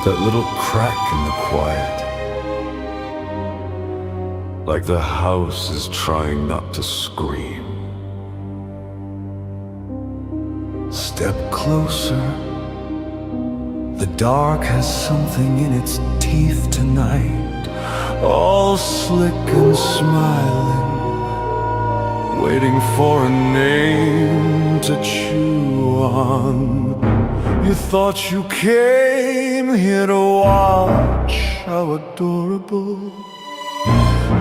That little crack in the quiet, like the house is trying not to scream. Step closer. The dark has something in its teeth tonight, all slick and smiling, waiting for a name to chew on. You thought you came here to watch how adorable.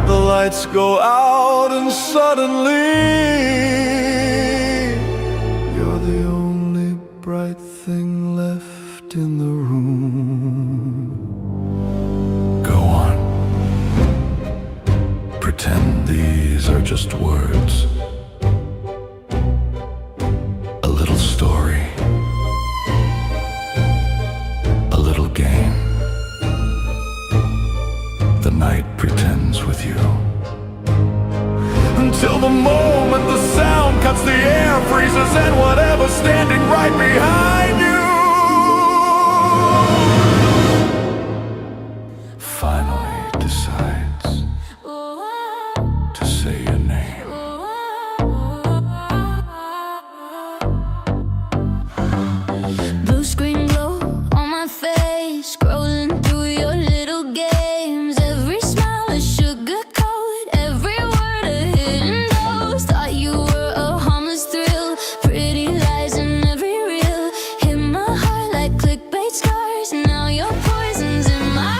The lights go out and suddenly you're the only bright thing left in the room. Go on. Pretend these are just words. A little story. A little game. The night pretends with you. Until the moment the sound cuts the air, freezes, and whatever's standing right behind you finally decides to say your name. Blue screen glow on my face, scrolling through your little games. Every smile a sugar coat, every word a hidden dose. Thought you were a harmless thrill, pretty lies in every reel. Hit my heart like clickbait scars, now your poison's in my heart.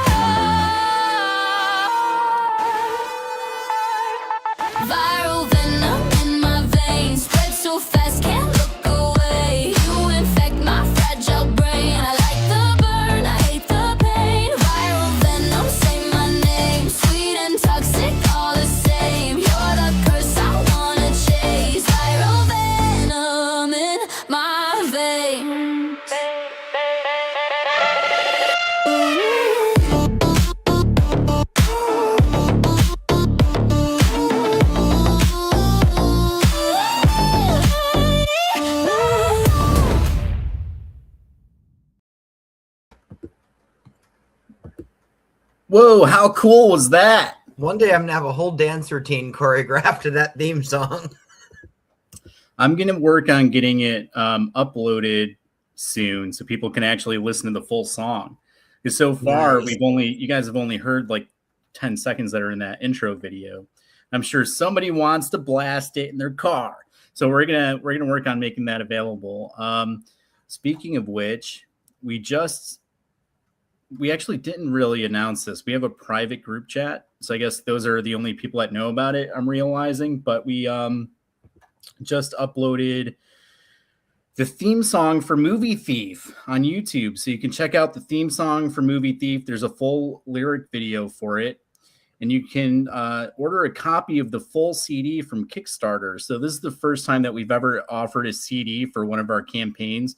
Viral venom in my veins, spread so fast, can't look away. You infect my fragile brain. I like the burn, I hate the pain. Viral venom, say my name. Sweet and toxic, all the same. You're the curse I wanna chase. Viral venom in my veins. Whoa, how cool was that? One day I'm gonna have a whole dance routine choreographed to that theme song. I'm going to work on getting it uploaded soon so people can actually listen to the full song. Because so far, Nice. you guys have only heard like 10 seconds that are in that intro video. I'm sure somebody wants to blast it in their car. So we're gonna work on making that available. Speaking of which, we actually didn't really announce this. We have a private group chat. So I guess those are the only people that know about it, I'm realizing. But we just uploaded the theme song for Movie Thief on YouTube. So you can check out the theme song for Movie Thief. There's a full lyric video for it. And you can order a copy of the full CD from Kickstarter. So this is the first time that we've ever offered a CD for one of our campaigns.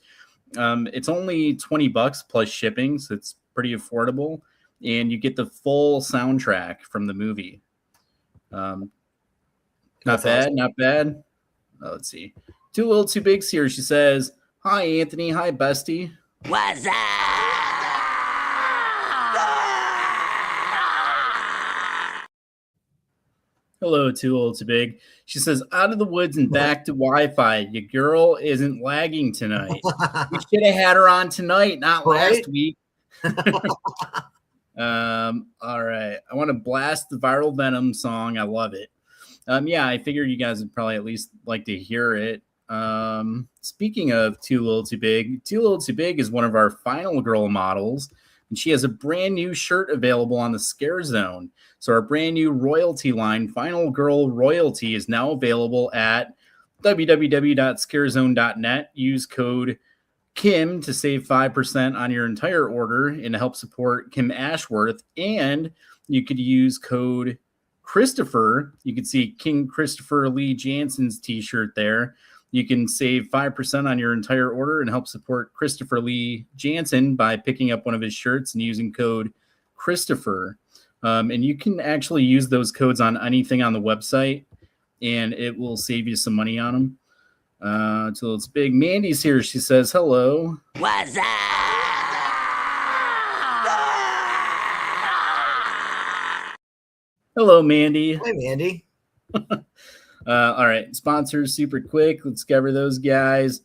It's only $20 plus shipping, so it's pretty affordable. And you get the full soundtrack from the movie. Not bad, awesome. not bad. Let's see. Too Little Too Big's here. She says, "Hi, Anthony. Hi, bestie." What's up? Hello, Too Little Too Big. She says, "Out of the woods and back to Wi-Fi. Your girl isn't lagging tonight. We should have had her on tonight, not Right? last week." All right. I want to blast the Viral Venom song. I love it. Yeah, I figured you guys would probably at least like to hear it. Speaking of Too Little Too Big is one of our final girl models, and she has a brand new shirt available on the Scare Zone. So our brand new royalty line, Final Girl Royalty, is now available at www.scarezone.net. Use code Kim to save 5% on your entire order and to help support Kim Ashworth. And you could use code Christopher. You can see King Christopher Lee Jansen's t-shirt there. You can save 5% on your entire order and help support Christopher Lee Jansen by picking up one of his shirts and using code Christopher. And you can actually use those codes on anything on the website, and it will save you some money on them. Till it's big. Mandy's here. She says, "Hello." What's up? Hello, Mandy. Hi, Mandy. All right, sponsors super quick. Let's cover those guys.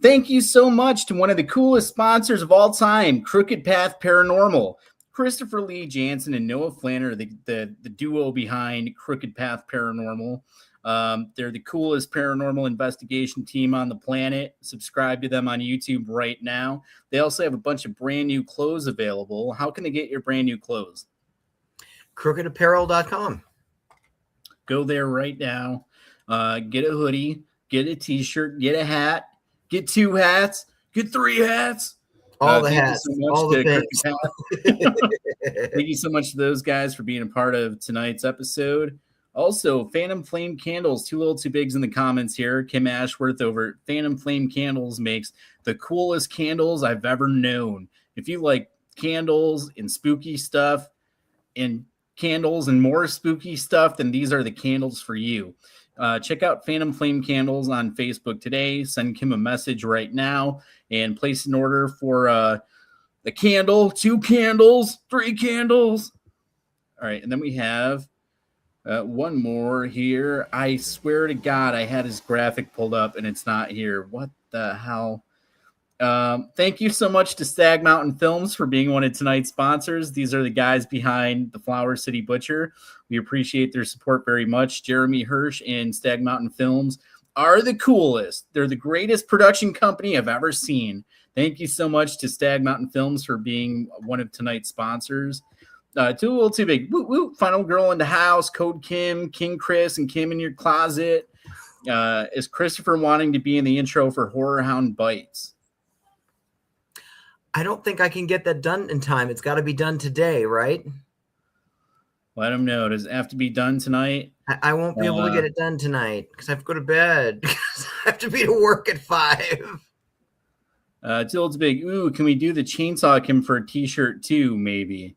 Thank you so much to one of the coolest sponsors of all time, Crooked Path Paranormal. Christopher Lee Jansen and Noah Flanner, the duo behind Crooked Path Paranormal. They're the coolest paranormal investigation team on the planet. Subscribe to them on YouTube right now. They also have a bunch of brand new clothes available. How can they get your brand new clothes? crookedapparel.com. Go there right now. Get a hoodie, get a t-shirt, get a hat, get 2 hats, get 3 hats. All the hats, all the things. Thank you so much to those guys for being a part of tonight's episode. Also, Phantom Flame Candles, Too Little Too Bigs in the comments here. Kim Ashworth over at Phantom Flame Candles makes the coolest candles I've ever known. If you like candles and spooky stuff and candles and more spooky stuff, then these are the candles for you. Check out Phantom Flame Candles on Facebook today. Send Kim a message right now and place an order for a candle, 2 candles, 3 candles. All right, and then we have one more here. I swear to God, I had his graphic pulled up and it's not here. What the hell? Thank you so much to Stag Mountain Films for being one of tonight's sponsors. These are the guys behind the Flower City Butcher. We appreciate their support very much. Jeremy Hirsch and Stag Mountain Films are the coolest. They're the greatest production company I've ever seen. Thank you so much to Stag Mountain Films for being one of tonight's sponsors. Too Little Too Big. Woo woo. Final Girl in the House. Code Kim, King Chris, and Kim in Your Closet. Is Christopher wanting to be in the intro for Horror Hound Bites? I don't think I can get that done in time. It's got to be done today, right? Let him know. Does it have to be done tonight? I won't be able to get it done tonight because I have to go to bed. Because I have to be to work at 5. Till it's big. Ooh, can we do the Chainsaw Kim for a t-shirt too? Maybe.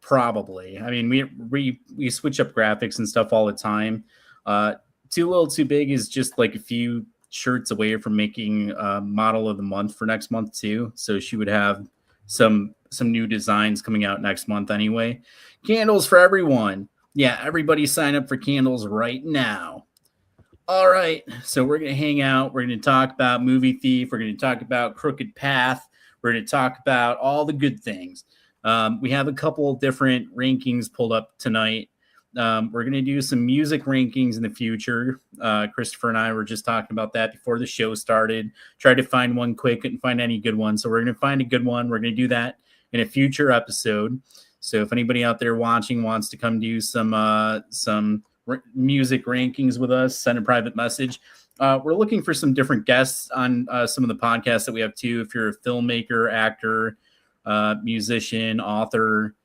Probably. I mean, we switch up graphics and stuff all the time. Too Little Too Big is just like a few shirts away from making model of the month for next month too. So she would have some new designs coming out next month anyway. Candles for everyone. Yeah, everybody sign up for candles right now. All right, so we're going to hang out. We're going to talk about Movie Thief. We're going to talk about Crooked Path. We're going to talk about all the good things. We have a couple of different rankings pulled up tonight. We're going to do some music rankings in the future. Christopher and I were just talking about that before the show started. Tried to find one quick, couldn't find any good ones. So we're going to find a good one. We're going to do that in a future episode. So if anybody out there watching wants to come do some music rankings with us, send a private message. We're looking for some different guests on some of the podcasts that we have too. If you're a filmmaker, actor, musician, author,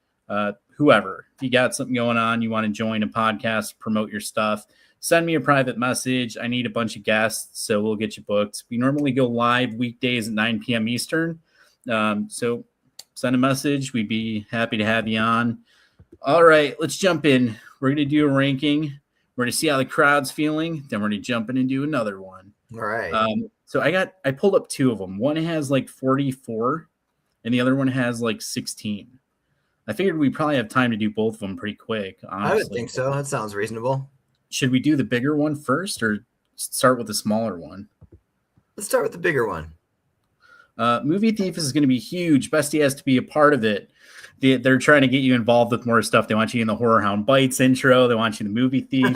whoever, if you got something going on, you want to join a podcast, promote your stuff, send me a private message. I need a bunch of guests, so we'll get you booked. We normally go live weekdays at 9 p.m. Eastern. So send a message. We'd be happy to have you on. All right, let's jump in. We're going to do a ranking. We're going to see how the crowd's feeling. Then we're going to jump in and do another one. All right. So I pulled up 2 of them. One has like 44 and the other one has like 16. I figured we probably have time to do both of them pretty quick. Honestly. I would think so. That sounds reasonable. Should we do the bigger one first or start with the smaller one? Let's start with the bigger one. Movie Thief is going to be huge. Bestie has to be a part of it. They're trying to get you involved with more stuff. They want you in the Horror Hound Bites intro. They want you in the Movie Thief.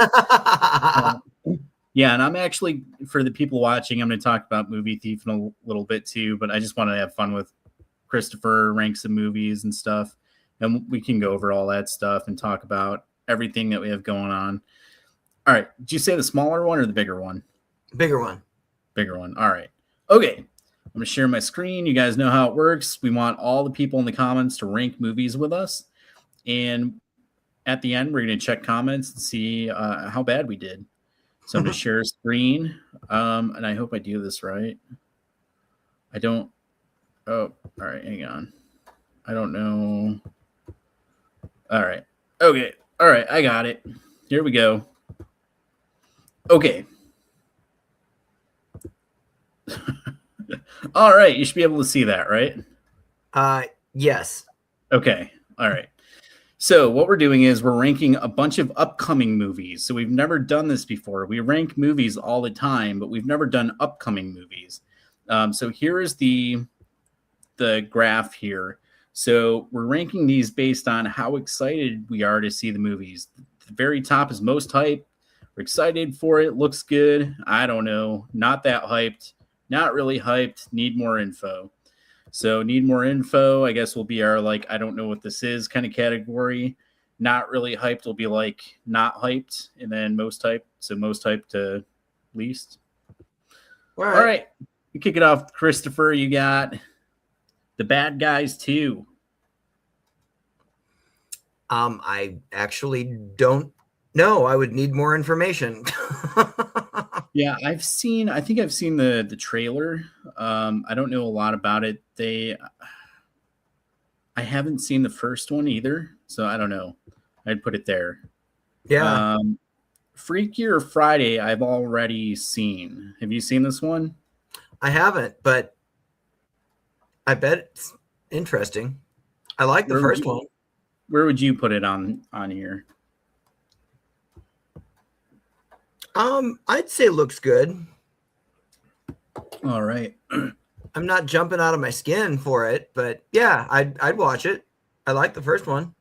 Yeah, and I'm actually, for the people watching, I'm going to talk about Movie Thief in a little bit too, but I just want to have fun with Christopher, rank some movies and stuff, and we can go over all that stuff and talk about everything that we have going on. All right, did you say the smaller one or the bigger one? Bigger one. Bigger one. All right. Okay. I'm going to share my screen. You guys know how it works. We want all the people in the comments to rank movies with us. And at the end, we're going to check comments and see how bad we did. So I'm going to share a screen. And I hope I do this right. I don't. Oh, all right. Hang on. I don't know. All right. Okay. All right. I got it. Here we go. Okay. All right. You should be able to see that, right? Yes. Okay. All right. So what we're doing is we're ranking a bunch of upcoming movies. So we've never done this before. We rank movies all the time, but we've never done upcoming movies. So here is the graph here. So we're ranking these based on how excited we are to see the movies. The very top is most hype. We're excited for it. Looks good. I don't know. Not that hyped. Not really hyped. Need more info. So need more info, I guess will be our like, I don't know what this is kind of category. Not really hyped will be like not hyped. And then most hyped. So most hyped to least. All right. We kick it off. Christopher, you got The Bad Guys 2. I actually don't know. I would need more information. Yeah, I think I've seen the trailer. I don't know a lot about it. I haven't seen the first one either, so I don't know. I'd put it there. Yeah. Freakier Friday, I've already seen. Have you seen this one? I haven't, but I bet it's interesting. I like the first one. Where would you put it on here? I'd say it looks good. All right. I'm not jumping out of my skin for it, but yeah, I'd watch it. I like the first one.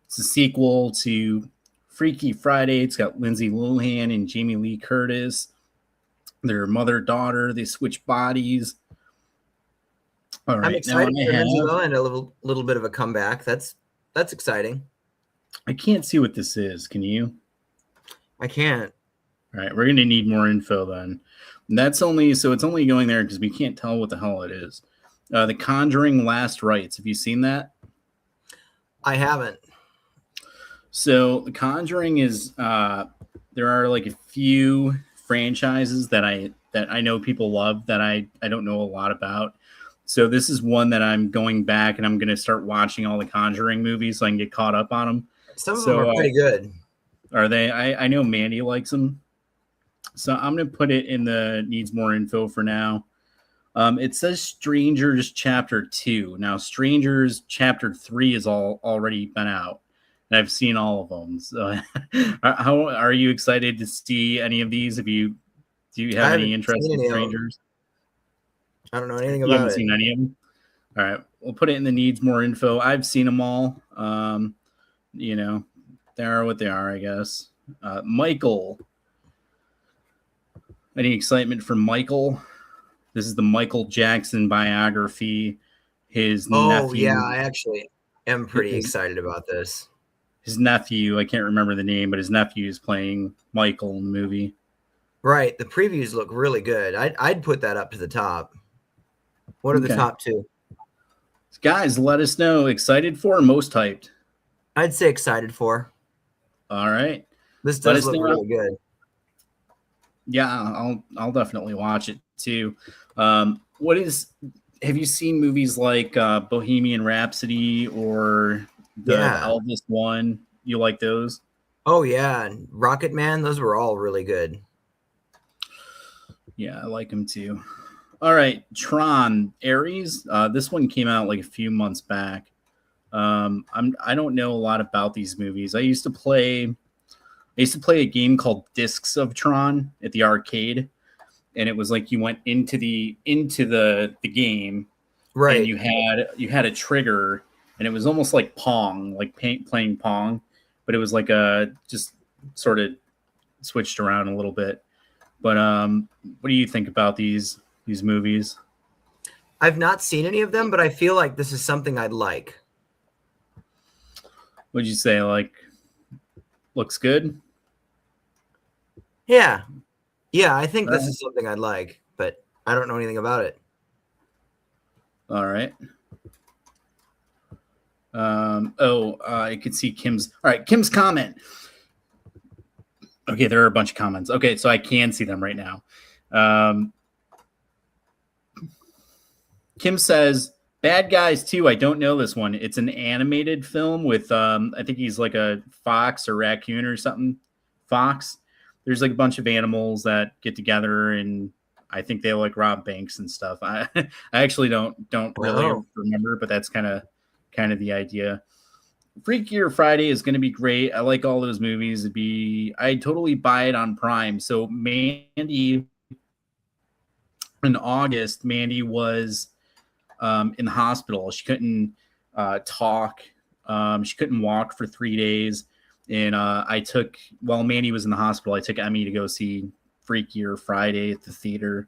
It's a sequel to Freaky Friday. It's got Lindsay Lohan and Jamie Lee Curtis. They're mother-daughter. They switch bodies. All right. I'm excited for Lindsay Lohan, a little bit of a comeback. That's exciting. I can't see what this is. Can you? I can't. All right, we're going to need more info then. And it's only going there because we can't tell what the hell it is. The Conjuring Last Rites. Have you seen that? I haven't. So The Conjuring is there are like a few franchises that I know people love that I don't know a lot about. So this is one that I'm going back and I'm going to start watching all the Conjuring movies so I can get caught up on them. Some of them are pretty good. Are they? I know Mandy likes them. So I'm going to put it in the needs more info for now. It says Strangers Chapter 2. Now, Strangers Chapter 3 is already been out. And I've seen all of them. So how are you excited to see any of these? Do you have any interest in Strangers? I don't know anything about it. You haven't seen any of them? All right. We'll put it in the needs more info. I've seen them all. They are what they are, I guess. Michael. Any excitement for Michael? This is the Michael Jackson biography. His nephew. Yeah, I actually am pretty excited about this. His nephew, I can't remember the name, but his nephew is playing Michael in the movie. Right. The previews look really good. I'd put that up to the top. What are the top two? Guys, let us know. Excited for or most hyped? I'd say excited for. All right. This does look really good. Yeah, I'll definitely watch it too. Have you seen movies like Bohemian Rhapsody or the Elvis one? You like those? Oh yeah, Rocket Man. Those were all really good. Yeah, I like them too. All right, Tron Ares. This one came out like a few months back. I don't know a lot about these movies. I used to play a game called Discs of Tron at the arcade, and it was like you went into the game, right? And you had a trigger, and it was almost like Pong, like playing Pong, but it was like just sort of switched around a little bit. But what do you think about these movies? I've not seen any of them, but I feel like this is something I'd like. What'd you say? Like, looks good? Yeah. I think this is something I'd like, but I don't know anything about it. All right. I could see Kim's. All right, Kim's comment. Okay, there are a bunch of comments. Okay, so I can see them right now. Kim says, Bad Guys 2. I don't know this one. It's an animated film with, I think he's like a fox or raccoon or something. Fox. There's like a bunch of animals that get together, and I think they like rob banks and stuff. I actually don't really remember, but that's kind of the idea. Freakier Friday is going to be great. I like all those movies. I'd totally buy it on Prime. So Mandy, in August, Mandy was in the hospital. She couldn't talk. She couldn't walk for 3 days. And while Mandy was in the hospital, I took Emmy to go see Freakier Friday at the theater.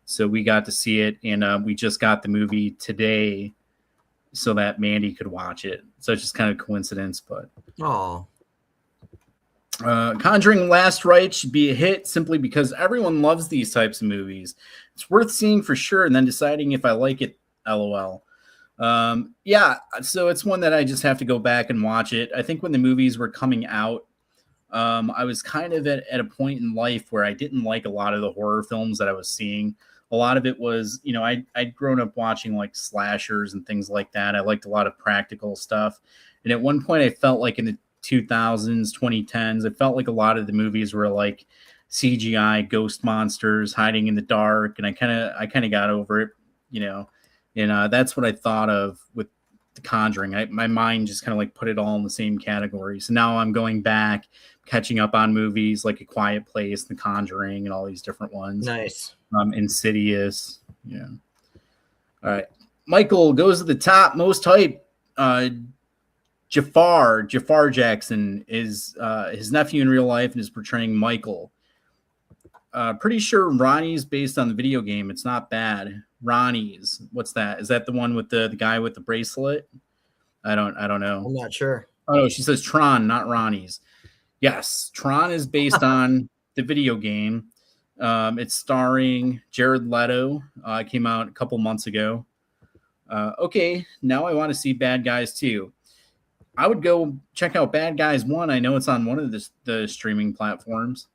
So we got to see it, and we just got the movie today so that Mandy could watch it. So it's just kind of coincidence, but Conjuring Last Rite should be a hit simply because everyone loves these types of movies. It's worth seeing for sure and then deciding if I like it, LOL. Yeah, so it's one that I just have to go back and watch it. I think when the movies were coming out, I was kind of at a point in life where I didn't like a lot of the horror films that I was seeing. A lot of it was, I'd grown up watching like slashers and things like that. I liked a lot of practical stuff. And at one point I felt like in the 2000s, 2010s, it felt like a lot of the movies were like CGI ghost monsters hiding in the dark. And I kind of got over it, and that's what I thought of with The Conjuring. My mind just kind of like put it all in the same category. So now I'm going back, catching up on movies like A Quiet Place, The Conjuring, and all these different ones. Nice. Insidious. Yeah. All right. Michael goes to the top. Most hype. Jafar Jackson is his nephew in real life and is portraying Michael. Pretty sure Ronnie's based on the video game. It's not bad. Ronnie's. What's that? Is that the one with the guy with the bracelet? I don't know. I'm not sure. Oh, no, she says Tron, not Ronnie's. Yes, Tron is based on the video game. It's starring Jared Leto. It came out a couple months ago. Okay, now I want to see Bad Guys 2. I would go check out Bad Guys 1. I know it's on one of the streaming platforms.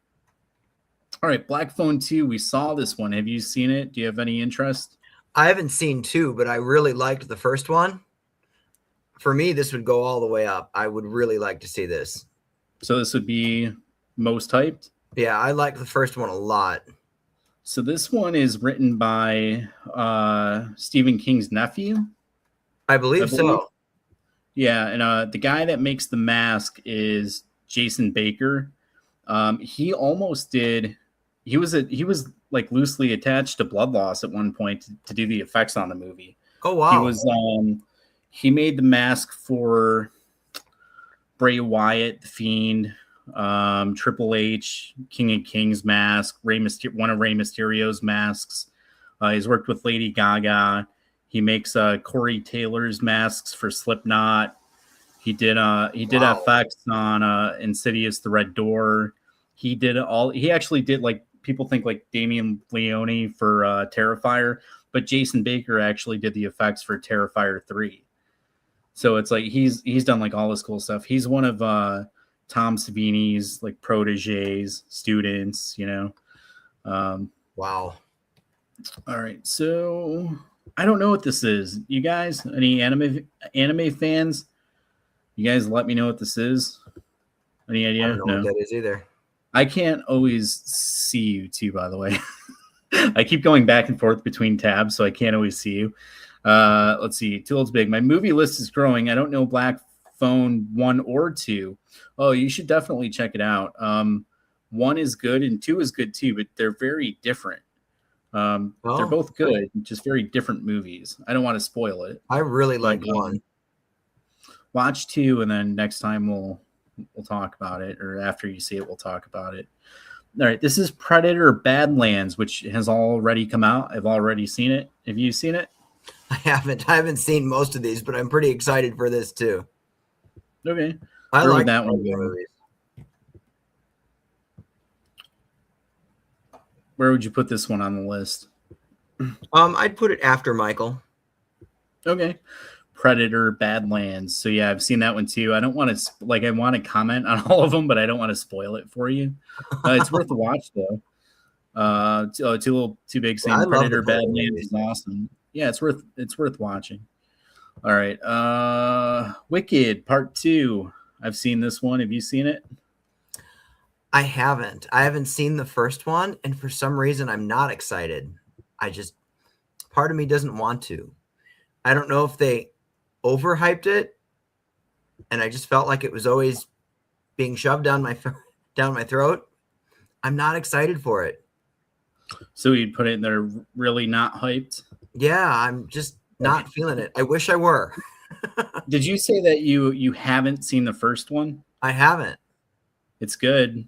All right, Black Phone 2. We saw this one. Have you seen it? Do you have any interest? I haven't seen 2, but I really liked the first one. For me, this would go all the way up. I would really like to see this. So this would be most hyped? Yeah, I like the first one a lot. So this one is written by Stephen King's nephew. I believe so. Yeah, and the guy that makes The Mask is Jason Baker. He almost did. He was like loosely attached to Blood Loss at one point to do the effects on the movie. Oh wow! He was. He made the mask for Bray Wyatt, The Fiend, Triple H, King of Kings mask, one of Rey Mysterio's masks. He's worked with Lady Gaga. He makes Corey Taylor's masks for Slipknot. He did effects on Insidious: The Red Door. He actually did, like, people think like Damien Leone for Terrifier, but Jason Baker actually did the effects for Terrifier 3. So it's like he's done like all this cool stuff. He's one of Tom Savini's like proteges, students, Wow. All right, so I don't know what this is. You guys, any anime fans? You guys let me know what this is. Any idea? I don't know what that is either. I can't always see you too, by the way. I keep going back and forth between tabs, so I can't always see you. Let's see. Too Old's Big. My movie list is growing. I don't know Black Phone 1 or 2. Oh, you should definitely check it out. 1 is good and 2 is good too, but they're very different. They're both good, just very different movies. I don't want to spoil it. I really like 1. Watch 2, and then next time we'll talk about it, or after you see it, we'll talk about it. All right, this is Predator Badlands, which has already come out. I've already seen it. Have you seen it? I haven't seen most of these, but I'm pretty excited for this too. Okay. I like that one. Movies. Where would you put this one on the list? I'd put it after Michael. Okay. Predator Badlands. So yeah, I've seen that one too. I don't want to I want to comment on all of them, but I don't want to spoil it for you. It's worth a watch though. Too Big saying Predator Badlands is awesome. Yeah, it's worth watching. All right. Wicked Part 2. I've seen this one. Have you seen it? I haven't seen the first one, and for some reason I'm not excited. Part of me doesn't want to. I don't know if they overhyped it and I just felt like it was always being shoved down my throat. I'm not excited for it. So you'd put it in there really not hyped. Yeah, I'm just not feeling it. I wish I were. Did you say that you haven't seen the first one? I haven't. It's good.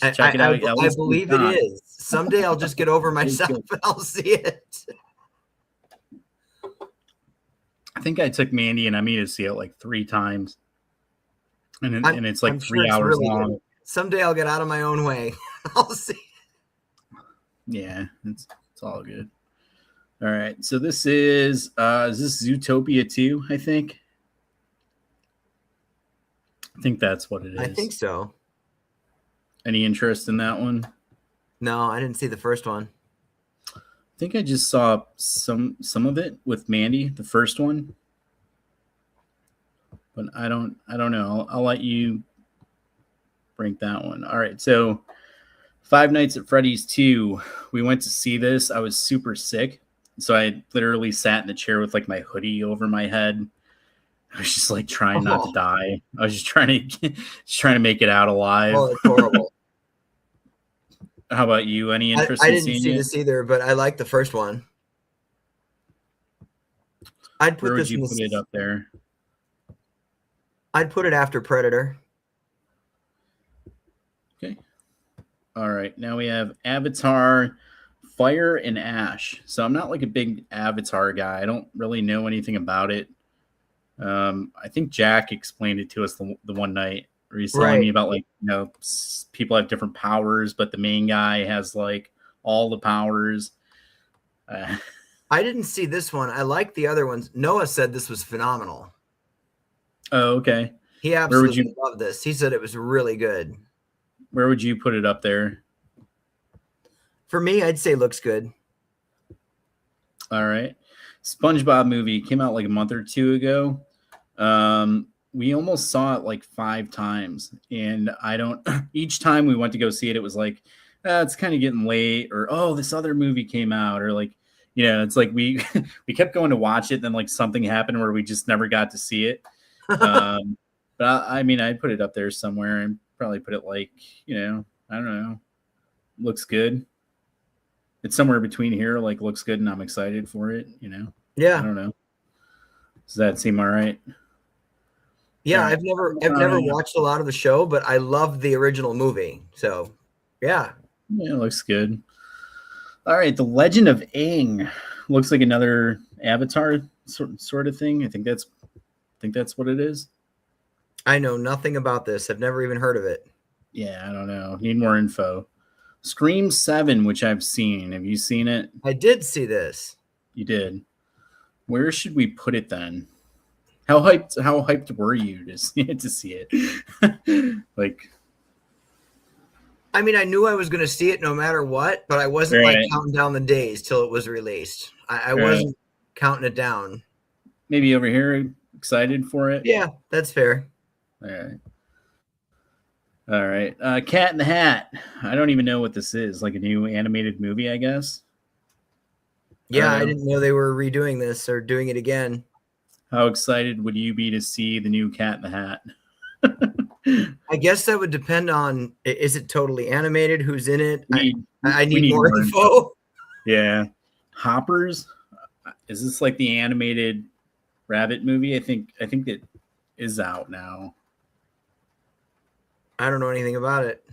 I, Just check it out. I believe it is. Someday I'll just get over myself good. and I'll see it. I think I took Mandy and Emmy to see it like 3 times. And it's like I'm 3 sure it's hours really long. good. Someday I'll get out of my own way. I'll see. Yeah, it's all good. All right. So this is this Zootopia 2, I think. I think that's what it is. I think so. Any interest in that one? No, I didn't see the first one. I think I just saw some of it with Mandy, the first one. But I don't know. I'll let you break that one. All right. So Five Nights at Freddy's 2. We went to see this. I was super sick. So I literally sat in the chair with like my hoodie over my head. I was just like trying not to die. I was just trying to make it out alive. Oh, it's horrible. How about you? Any interest I in didn't seeing see it? this either, but I like the first one. I'd put Where would this you in put it up there? I'd put it after Predator. Okay. All right. Now we have Avatar, Fire and Ash. So I'm not like a big Avatar guy. I don't really know anything about it. I think Jack explained it to us the one night where he's telling me about like, you know, people have different powers, but the main guy has like all the powers. I didn't see this one. I like the other ones. Noah said this was phenomenal. Oh, okay. He absolutely loved this. He said it was really good. Where would you put it up there? For me, I'd say looks good. All right. SpongeBob movie came out like a month or 2 ago. We almost saw it like 5 times, and each time we went to go see it, it was like, it's kind of getting late, or oh, this other movie came out, or like, you know, it's like we kept going to watch it, and then like something happened where we just never got to see it. But I mean, I'd put it up there somewhere, and probably put it like, you know, I don't know, looks good. It's somewhere between here, like looks good, and I'm excited for it, you know. Yeah. I don't know. Does that seem all right? Yeah, All right. I've never watched a lot of the show, but I love the original movie. So, yeah. Yeah, it looks good. All right, The Legend of Aang looks like another Avatar sort of thing. I think that's what it is. I know nothing about this. I've never even heard of it. Yeah, I don't know. Need more info. Scream 7, which I've seen. Have you seen it? I did see this. You did. Where should we put it then? How hyped were you to see it? Like, I mean, I knew I was going to see it no matter what, but I wasn't like counting down the days till it was released. I wasn't counting it down. Maybe over here, excited for it? Yeah, that's fair. All right. Cat in the Hat. I don't even know what this is. Like a new animated movie, I guess. Yeah, I didn't know they were redoing this or doing it again. How excited would you be to see the new Cat in the Hat? I guess that would depend on, is it totally animated? Who's in it? I need more info. Yeah. Hoppers. Is this like the animated rabbit movie? I think it is out now. I don't know anything about it.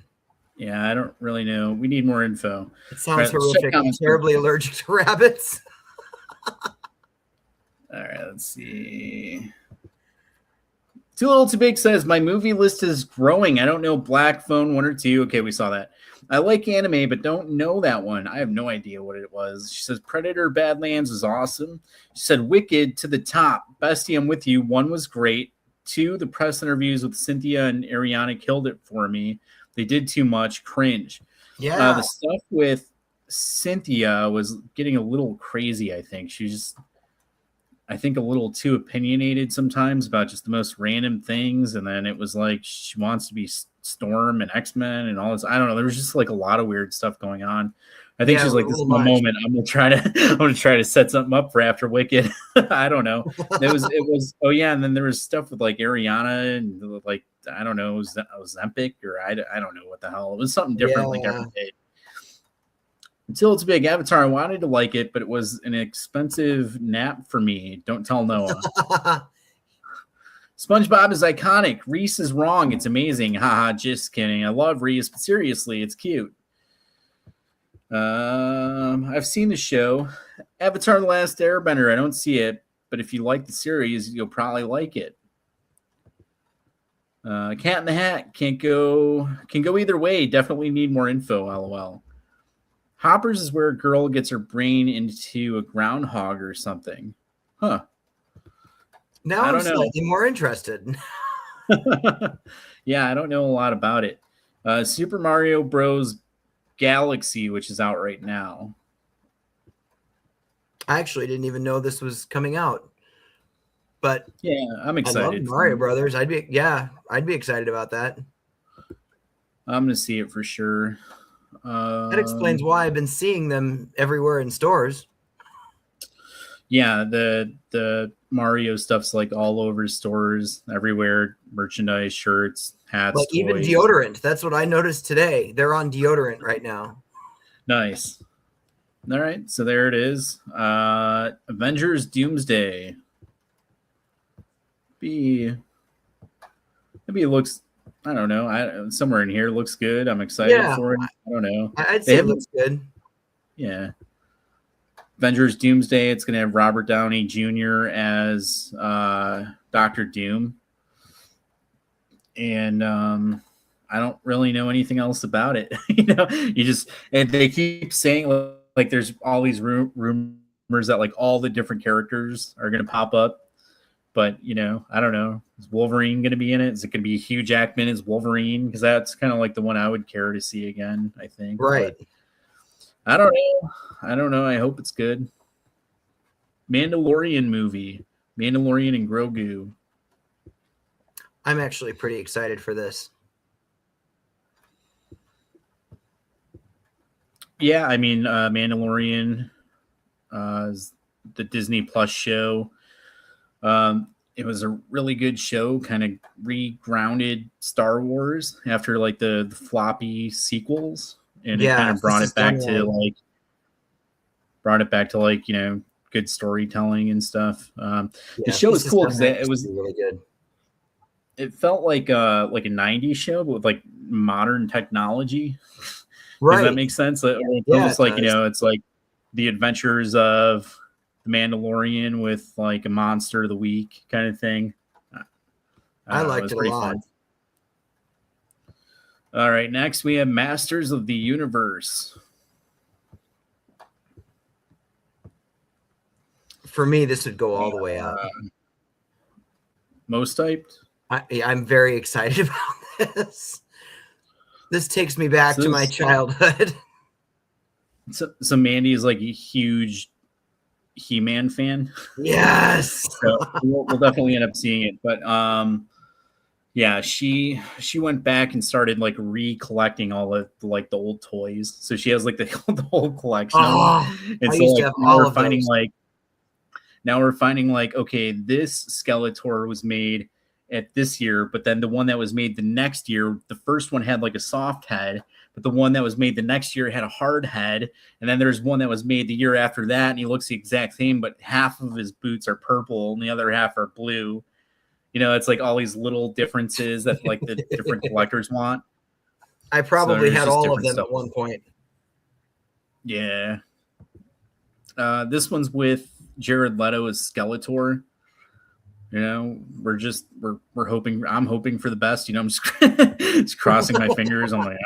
Yeah, I don't really know. We need more info. It sounds horrific. I'm terribly allergic to rabbits. All right, let's see. Too Little Too Big says, my movie list is growing. I don't know Black Phone 1 or 2. Okay, we saw that. I like anime, but don't know that one. I have no idea what it was. She says, Predator Badlands is awesome. She said, Wicked to the top. Bestie, I'm with you. 1 was great. 2, the press interviews with Cynthia and Ariana killed it for me. They did too much. Cringe. Yeah. The stuff with Cynthia was getting a little crazy, I think. She was just, I think, a little too opinionated sometimes about just the most random things. And then it was like she wants to be Storm and X-Men and all this. I don't know. There was just like a lot of weird stuff going on. I think Yeah, she's a like, this is little my much. moment. I'm gonna try to set something up for after Wicked. I don't know. It was oh yeah, and then there was stuff with like Ariana and like I don't know, it was Ozempic or I don't know what the hell. It was something different like Yeah. every day. Until It's Big Avatar, I wanted to like it, but it was an expensive nap for me. Don't tell Noah. SpongeBob is iconic. Reese is wrong. It's amazing. Haha, just kidding. I love Reese, but seriously, it's cute. I've seen the show. Avatar: The Last Airbender. I don't see it, but if you like the series, you'll probably like it. Cat in the Hat can go either way. Definitely need more info. LOL. Hoppers is where a girl gets her brain into a groundhog or something. Huh. Now I I'm don't know. slightly more interested. Yeah, I don't know a lot about it. Super Mario Bros. Galaxy, which is out right now. I actually didn't even know this was coming out. But yeah, I'm I love excited. Mario Brothers. I'd be excited about that. I'm gonna see it for sure. That explains why I've been seeing them everywhere in stores. Yeah, the Mario stuff's like all over stores, everywhere, merchandise, shirts, hats, Like toys. even deodorant. That's what I noticed today. They're on deodorant right now. Nice. All right, so there it is. Avengers Doomsday. Maybe it looks, I don't know, somewhere in here looks good. I'm excited for it. I don't know. I'd say it looks good. Yeah. Avengers Doomsday, it's going to have Robert Downey Jr. as Doctor Doom. And I don't really know anything else about it. And they keep saying like there's all these rumors that like all the different characters are going to pop up. But, I don't know. Is Wolverine going to be in it? Is it going to be Hugh Jackman as Wolverine? Because that's kind of like the one I would care to see again, I think. Right. But I don't know. I hope it's good. Mandalorian movie. Mandalorian and Grogu. I'm actually pretty excited for this. Yeah, I mean, Mandalorian is the Disney Plus show. It was a really good show, kind of re-grounded Star Wars after like the floppy sequels, and it kind of brought it back to good storytelling and stuff. The show was cool because it was really good. It felt like a '90s show, but with like modern technology. Right. Does that make sense? It's almost like it's like the adventures of the Mandalorian with like a monster of the week kind of thing. I liked it a lot. Fun. All right, next we have Masters of the Universe. For me, this would go all the way up. Most hyped? I'm very excited about this. This takes me back to my childhood. So Mandy is like a huge He-Man fan. Yes. So we'll definitely end up seeing it. But yeah, she went back and started like recollecting all of like the old toys. So she has like the whole collection. And so like now we're finding like, okay, this Skeletor was made at this year, but then the one that was made the next year, the first one had like a soft head, but the one that was made the next year had a hard head. And then there's one that was made the year after that, and he looks the exact same, but half of his boots are purple and the other half are blue. It's like all these little differences that like the different collectors want. I probably had all of them at one point. Yeah. This one's with Jared Leto as Skeletor. We're hoping. I'm hoping for the best. I'm just crossing my fingers. I'm like,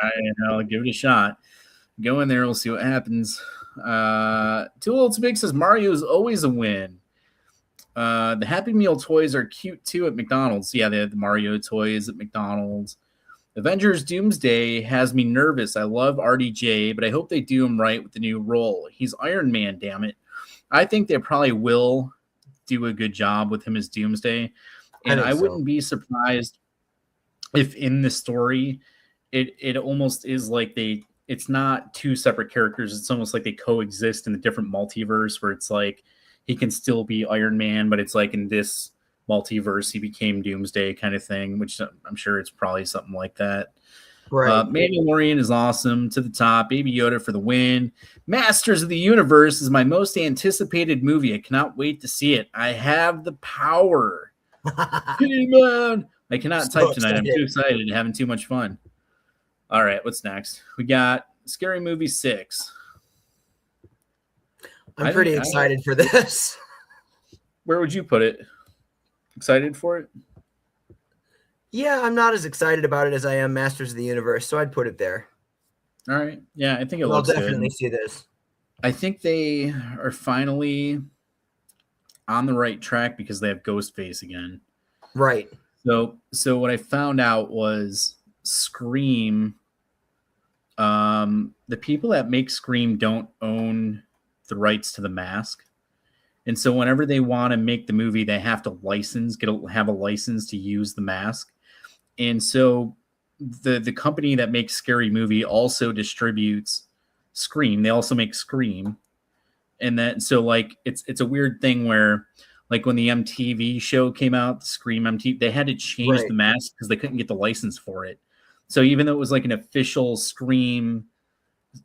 I'll give it a shot. Go in there. We'll see what happens. Too Little Too Big says Mario is always a win. The Happy Meal toys are cute too at McDonald's. Yeah, they have the Mario toys at McDonald's. Avengers Doomsday has me nervous. I love RDJ, but I hope they do him right with the new role. He's Iron Man, damn it. I think they probably will do a good job with him as Doomsday. And I wouldn't be surprised if in the story it almost is like they it's not two separate characters. It's almost like they coexist in a different multiverse where it's like he can still be Iron Man, but it's like in this multiverse he became Doomsday kind of thing, which I'm sure it's probably something like that. Right. Mandalorian is awesome, to the top. Baby Yoda for the win. Masters of the Universe is my most anticipated movie. I cannot wait to see it. I have the power. He-Man. I cannot So type tonight. excited. I'm too excited and having too much fun. All right, what's next? We got Scary Movie 6. I'm pretty excited for this. Where would you put it? Excited for it? Yeah, I'm not as excited about it as I am Masters of the Universe, so I'd put it there. All right. Yeah, I think it I'll looks definitely good. see this. I think they are finally on the right track because they have Ghostface again. Right. So what I found out was Scream, the people that make Scream don't own the rights to the mask. And so whenever they want to make the movie, they have to have a license to use the mask. And so the company that makes Scary Movie also distributes Scream. They also make Scream. And then so like it's a weird thing where like when the MTV show came out, the Scream MTV, they had to change the mask because they couldn't get the license for it. So even though it was like an official Scream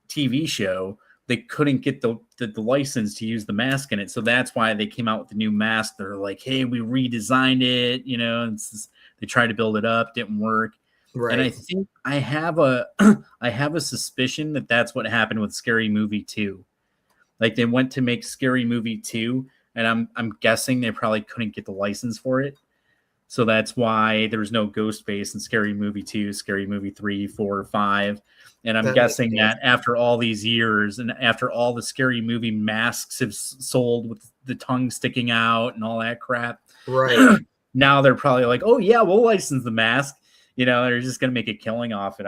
TV show, they couldn't get the license to use the mask in it. So that's why they came out with the new mask. They're like, hey, we redesigned it, you know, they tried to build it up, didn't work. Right. And I think I have a suspicion that that's what happened with Scary Movie 2. Like they went to make Scary Movie 2, and I'm guessing they probably couldn't get the license for it. So that's why there was no Ghostface in Scary Movie 2, Scary Movie 3, 4, 5. And I'm guessing that after all these years and after all the Scary Movie masks have sold with the tongue sticking out and all that crap, right? Now they're probably like, oh yeah, we'll license the mask. You know, they're just gonna make a killing off it.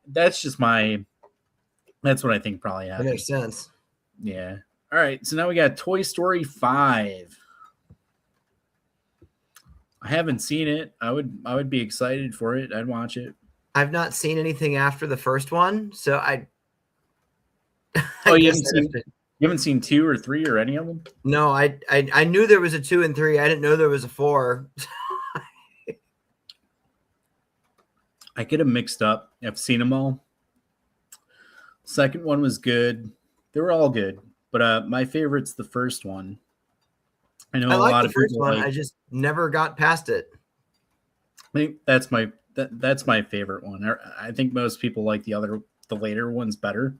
That's what I think probably happened. That makes sense. Yeah. All right. So now we got Toy Story 5. I haven't seen it. I would be excited for it. I'd watch it. I've not seen anything after the first one, so I you haven't seen 2 or 3 or any of them? No, I knew there was a 2 and 3. I didn't know there was a 4. I get them mixed up. I've seen them all. Second one was good. They were all good, but my favorite's the first one. I know a lot of people like. I just never got past it. I think that's my favorite one. I think most people like the later ones better,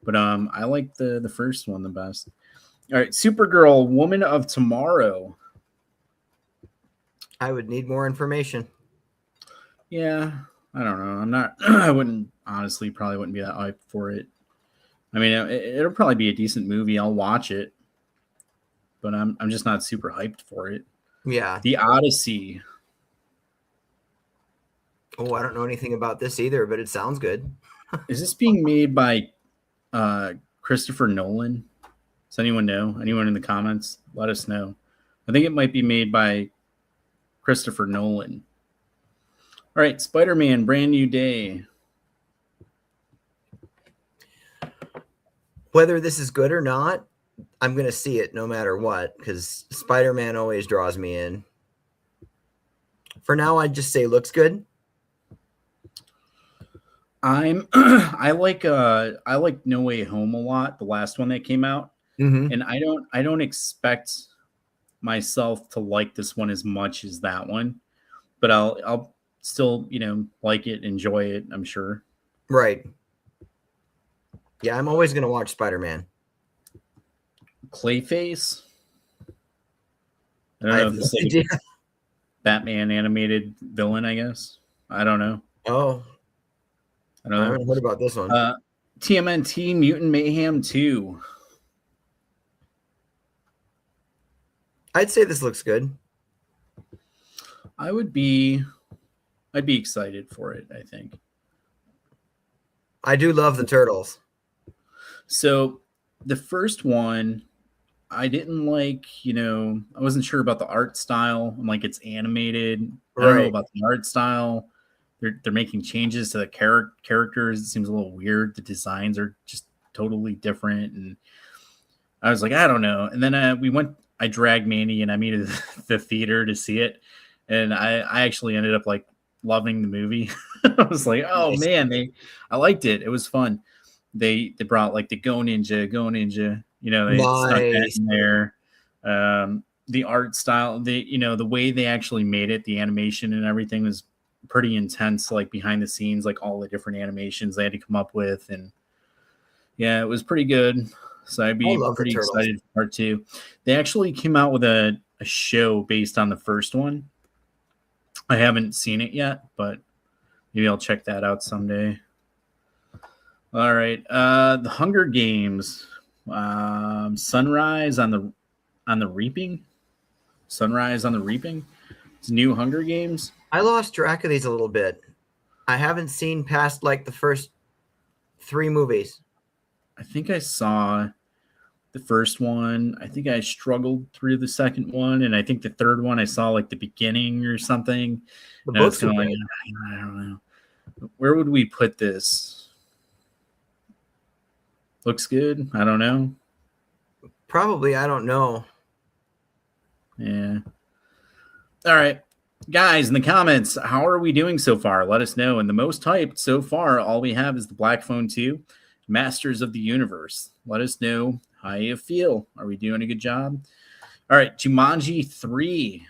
but I like the first one the best. All right, Supergirl, Woman of Tomorrow. I would need more information. Yeah, I don't know. I'm not. I wouldn't honestly probably wouldn't be that hyped for it. I mean, it'll probably be a decent movie. I'll watch it, but I'm just not super hyped for it. Yeah. The Odyssey. Oh, I don't know anything about this either, but it sounds good. Is this being made by Christopher Nolan? Does anyone know? Anyone in the comments? Let us know. I think it might be made by Christopher Nolan. All right, Spider-Man, Brand New Day. Whether this is good or not, I'm going to see it no matter what, because Spider-Man always draws me in. For now, I'd just say looks good. I like No Way Home a lot, the last one that came out. Mm-hmm. And I don't expect myself to like this one as much as that one, but I'll still, like it, enjoy it, I'm sure. Right. Yeah, I'm always going to watch Spider-Man. Clayface? I don't know if it's like Batman animated villain, I guess. I don't know. Oh. I don't know. I haven't heard about this one. TMNT Mutant Mayhem 2. I'd say this looks good. I'd be excited for it, I think. I do love the Turtles. So the first one, I didn't like, I wasn't sure about the art style. I'm like, it's animated. I don't know about the art style. they're making changes to the characters. It seems a little weird. The designs are just totally different, and I was like, I don't know. And then I dragged Mandy and I made it to the theater to see it, and I actually ended up like loving the movie. I was like, oh Nice. man, I liked it. It was fun. They brought like the Go Ninja. You know, they snuck that Nice. in there. The art style, the way they actually made it, the animation and everything was pretty intense. Like behind the scenes, like all the different animations they had to come up with, and yeah, it was pretty good. So I'd I be love the pretty Turtles. excited for part two. They actually came out with a show based on the first one. I haven't seen it yet, but maybe I'll check that out someday. All right. The Hunger Games. Sunrise on the Reaping. Sunrise on the Reaping. It's new Hunger Games. I lost track of these a little bit. I haven't seen past like the first 3 movies. I think I saw the first one. I think I struggled through the second one, and I think the third one I saw like the beginning or something. The And I was books are kind of like, good. I don't know. Where would we put this? Looks good. I don't know. Probably, I don't know. Yeah. All right. Guys, in the comments, how are we doing so far? Let us know. And the most hyped so far, all we have is the Black Phone 2, Masters of the Universe. Let us know how you feel. Are we doing a good job? All right. Jumanji 3.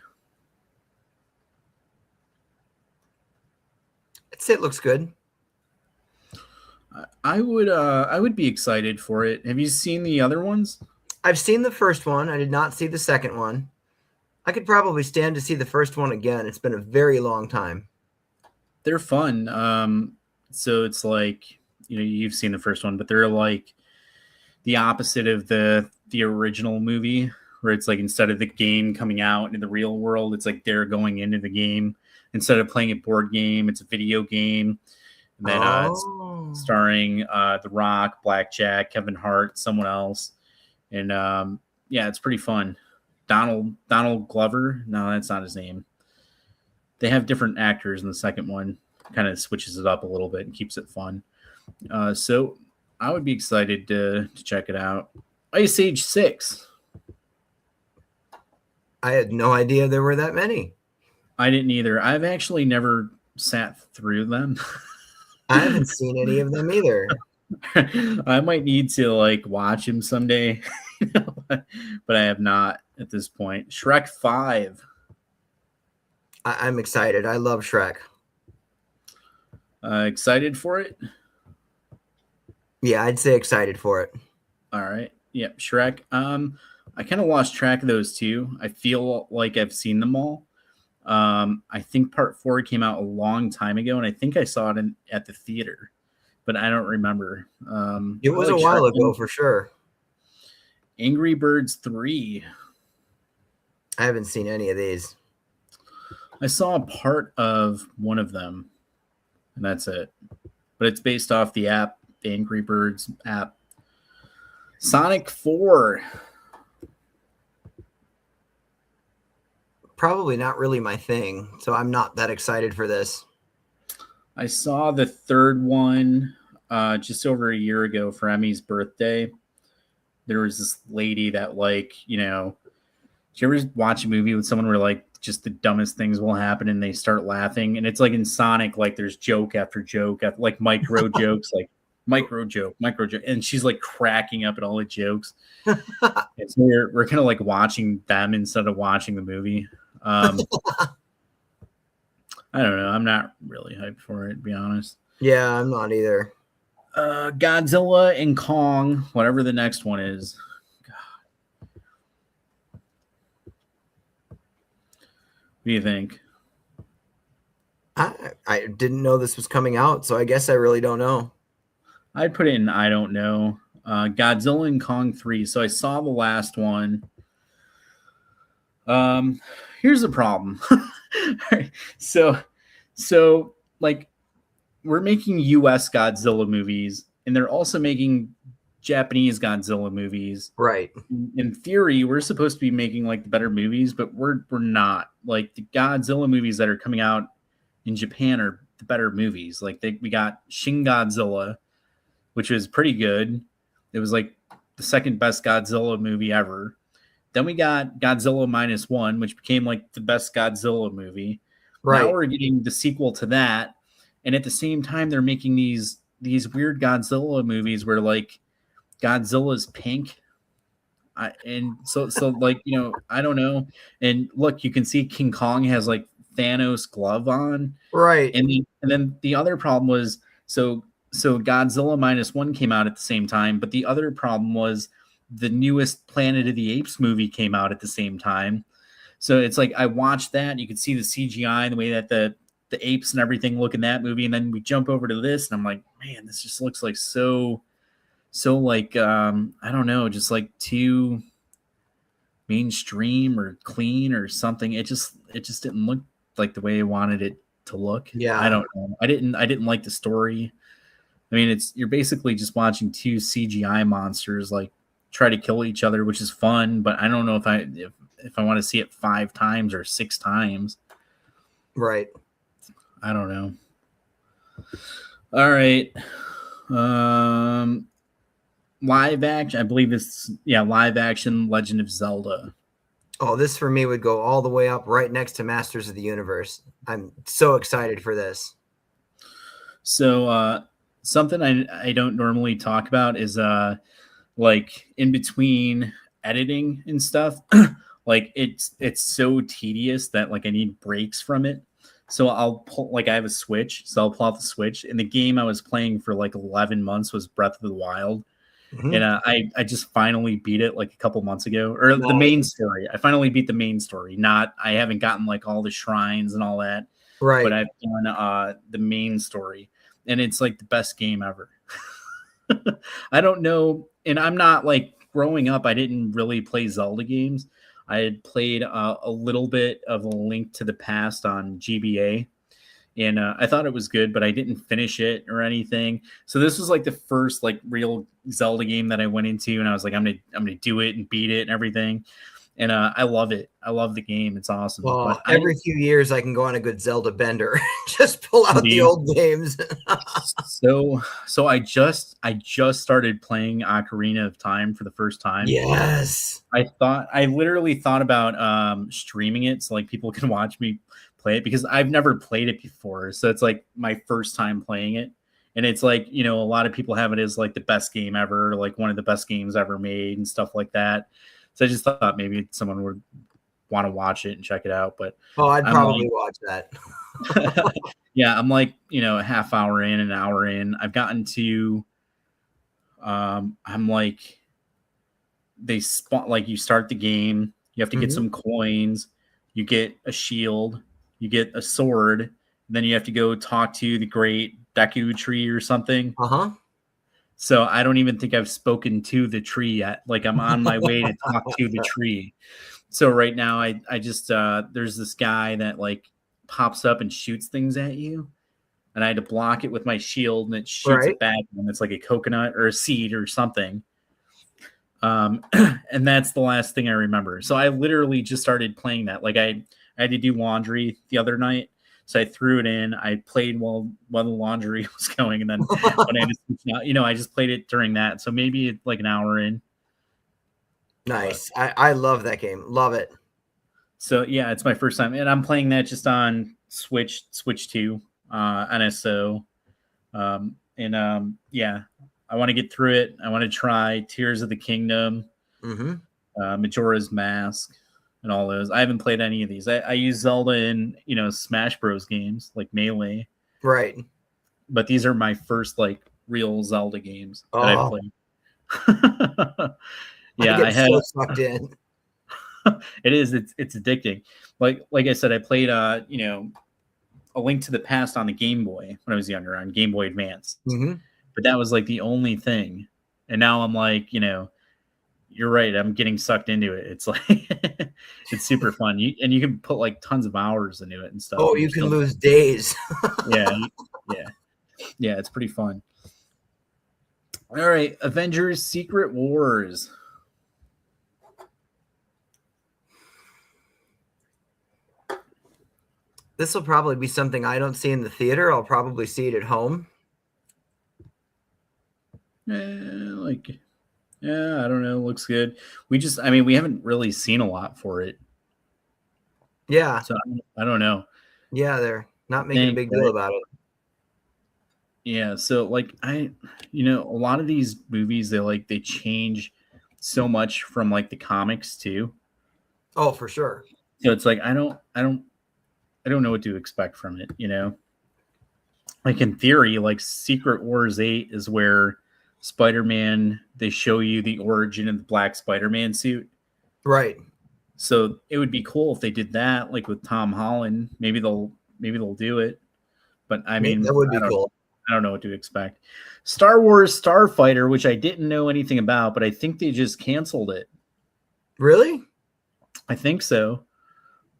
I'd say it looks good. I would be excited for it. Have you seen the other ones? I've seen the first one. I did not see the second one. I could probably stand to see the first one again. It's been a very long time. They're fun. So it's like, you've seen the first one, but they're like the opposite of the original movie, where it's like instead of the game coming out in the real world, it's like they're going into the game. Instead of playing a board game, it's a video game. And then it's starring The Rock, Blackjack, Kevin Hart, someone else. And yeah, it's pretty fun. Donald Glover. No, that's not his name. They have different actors in the second one. Kind of switches it up a little bit and keeps it fun. So I would be excited to check it out. Ice Age 6. I had no idea there were that many. I didn't either. I've actually never sat through them. I haven't seen any of them either. I might need to like watch him someday, but I have not at this point. Shrek 5. I'm excited. I love Shrek. Excited for it? Yeah, I'd say excited for it. All right. Yep, Shrek. I kind of lost track of those two. I feel like I've seen them all. I think part 4 came out a long time ago, and I think I saw it at the theater, but I don't remember. It was a while ago for sure. Angry Birds 3. I haven't seen any of these. I saw a part of one of them, and that's it. But it's based off the app, the Angry Birds app. Sonic 4. Probably not really my thing, so I'm not that excited for this. I saw the third one just over a year ago for Emmy's birthday. There was this lady that, like, did you ever watch a movie with someone where, like, just the dumbest things will happen and they start laughing? And it's like in Sonic, like, there's joke after joke, like micro jokes, like micro joke. And she's, like, cracking up at all the jokes. And so we're kind of, like, watching them instead of watching the movie. I don't know. I'm not really hyped for it, to be honest. Yeah, I'm not either. Godzilla and Kong, whatever the next one is. God. What do you think? I didn't know this was coming out, so I guess I really don't know. I'd put it in I don't know. Godzilla and Kong 3. So I saw the last one. Here's the problem. So like, we're making US Godzilla movies, and they're also making Japanese Godzilla movies. Right. In theory, we're supposed to be making like the better movies, but we're not. Like, the Godzilla movies that are coming out in Japan are the better movies. Like we got Shin Godzilla, which was pretty good. It was like the second best Godzilla movie ever. Then we got Godzilla Minus One, which became like the best Godzilla movie. Right. Now we're getting the sequel to that, and at the same time, they're making these weird Godzilla movies where like Godzilla's pink. And so like, you know, I don't know. And look, you can see King Kong has like Thanos glove on. Right. And then the other problem was so Godzilla Minus One came out at the same time, but the other problem was the newest Planet of the Apes movie came out at the same time. So it's like I watched that, you could see the CGI and the way that the apes and everything look in that movie, and then we jump over to this, and I'm like, man, this just looks like so like I don't know, just like too mainstream or clean or something. It just didn't look like the way I wanted it to look. Yeah. I don't know. I didn't like the story. I mean, you're basically just watching two CGI monsters like try to kill each other, which is fun, but I don't know if I want to see it 5 times or 6 times. Right. I don't know. All right. Live action, I believe it's live action Legend of Zelda. Oh, this for me would go all the way up right next to Masters of the Universe. I'm so excited for this. So something I don't normally talk about is like in between editing and stuff, like it's so tedious that like I need breaks from it. So I'll pull, like I have a Switch, so I'll pull out the Switch, and the game I was playing for like 11 months was Breath of the Wild. Mhm. And I just finally beat it like a couple months ago, or the main story. I finally beat the main story. I haven't gotten like all the shrines and all that, Right. but I've done the main story, and it's like the best game ever. I don't know, and I'm not like growing up. I didn't really play Zelda games. I had played a little bit of A Link to the Past on GBA. And I thought it was good, but I didn't finish it or anything. So this was like the first like real Zelda game that I went into, and I was like, I'm gonna do it and beat it and everything. And I love it. I love the game. It's awesome. Well, but every few years I can go on a good Zelda bender. Just pull out the old games. so I just started playing Ocarina of Time for the first time. Yes. I literally thought about streaming it so like people can watch me play it, because I've never played it before. So it's like my first time playing it. And it's like, you know, a lot of people have it as like the best game ever, like one of the best games ever made and stuff like that. So I just thought maybe someone would want to watch it and check it out. But I'd probably watch that. Yeah, I'm like, you know, a half hour in, an hour in. I've gotten to I'm like, they spawn, like you start the game, you have to get some coins, you get a shield, you get a sword, and then you have to go talk to the great Deku tree or something. Uh-huh. So I don't even think I've spoken to the tree yet. Like I'm on my way to talk to the tree. So right now I just there's this guy that like pops up and shoots things at you, and I had to block it with my shield, and it shoots it back, and it's like a coconut or a seed or something. And that's the last thing I remember. So I literally just started playing that. Like I had to do laundry the other night, so I threw it in. I played while the laundry was going, and then when I had to switch out, you know, I just played it during that. So maybe it's like an hour in. Nice. I love that game. Love it. So yeah, it's my first time, and I'm playing that just on Switch 2, NSO, yeah, I want to get through it. I want to try Tears of the Kingdom, Majora's Mask, and all those. I haven't played any of these. I use Zelda in, you know, Smash Bros games like Melee, right? But these are my first like real Zelda games that I've played. Yeah, I had so sucked in. It is. It's addicting. Like I said, I played you know, A Link to the Past on the Game Boy when I was younger, on Game Boy Advance. But that was like the only thing. And now I'm like, you know, you're right. I'm getting sucked into it. It's like it's super fun. You can put like tons of hours into it and stuff. Oh, you can lose days. Yeah. It's pretty fun. All right, Avengers: Secret Wars. This will probably be something I don't see in the theater. I'll probably see it at home. Yeah, I don't know. Looks good. We haven't really seen a lot for it, Yeah. so I don't know. Yeah, they're not I making a think big deal that, about it. yeah. So like a lot of these movies they change so much from like the comics too. Oh, for sure. So it's like I don't know what to expect from it. Like in theory, like Secret Wars 8 is where Spider-Man they show you the origin of the black Spider-Man suit. Right. So it would be cool if they did that, like with Tom Holland. Maybe they'll do it. But I That mean, would be cool. I don't know what to expect. Star Wars Starfighter, which I didn't know anything about, but I think they just canceled it. Really? I think so.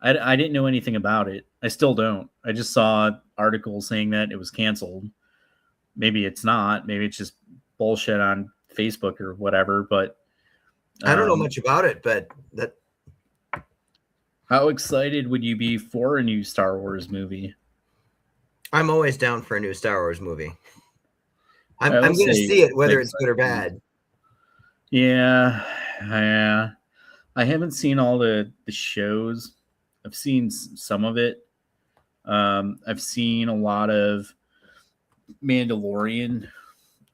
I didn't know anything about it. I still don't. I just saw articles saying that it was canceled. Maybe it's not. Maybe it's just bullshit on Facebook or whatever. But I don't know much about it, but that. How excited would you be for a new Star Wars movie? I'm always down for a new Star Wars movie. I'm I will going to say see it whether it's excited. good or bad. Yeah, yeah. I haven't seen all the shows. I've seen some of it. I've seen a lot of Mandalorian.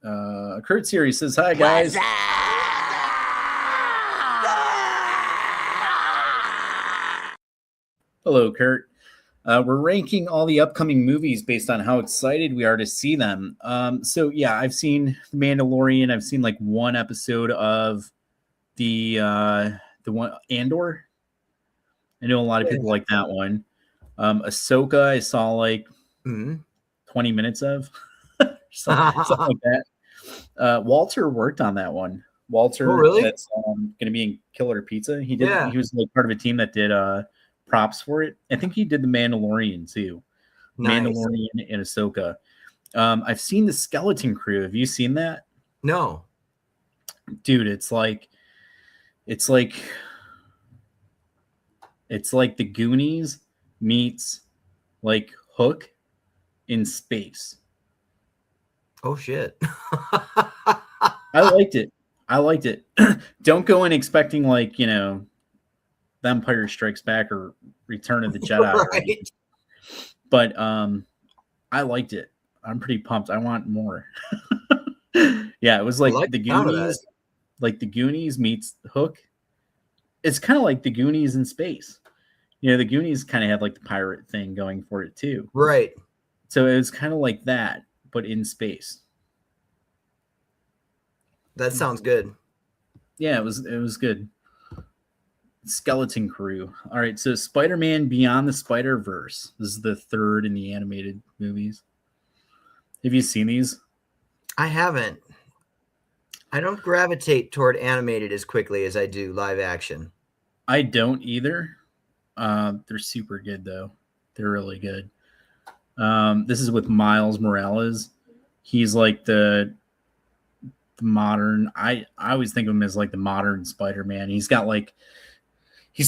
Kurt Series says, "Hi guys." Hello, Kurt. We're ranking all the upcoming movies based on how excited we are to see them. So yeah, I've seen The Mandalorian. I've seen like one episode of the one Andor. I know a lot of people like that one. Ahsoka, I saw like 20 minutes of something like that. Walter worked on that one. Walter, really? that's going to be in Killer Pizza. He did. Yeah. He was like part of a team that did props for it. I think he did The Mandalorian too. Nice. Mandalorian and Ahsoka. I've seen The Skeleton Crew. Have you seen that? No. Dude, it's like the Goonies meets like Hook in space. Oh shit. I liked it. Don't go in expecting like, The Empire Strikes Back or Return of the Jedi. Right. But I liked it. I'm pretty pumped. I want more. Yeah, it was like the Goonies, like the Goonies meets Hook. It's kind of like the Goonies in space. The Goonies kind of had like the pirate thing going for it too. Right. So it was kind of like that, but in space. That sounds good. Yeah, it was good. Skeleton Crew. All right, so Spider-Man Beyond the Spider-Verse. This is the third in the animated movies. Have you seen these? I haven't. I don't gravitate toward animated as quickly as I do live action. I don't either. They're super good though. They're really good. This is with Miles Morales. He's like the modern. I always think of him as like the modern Spider-Man. He's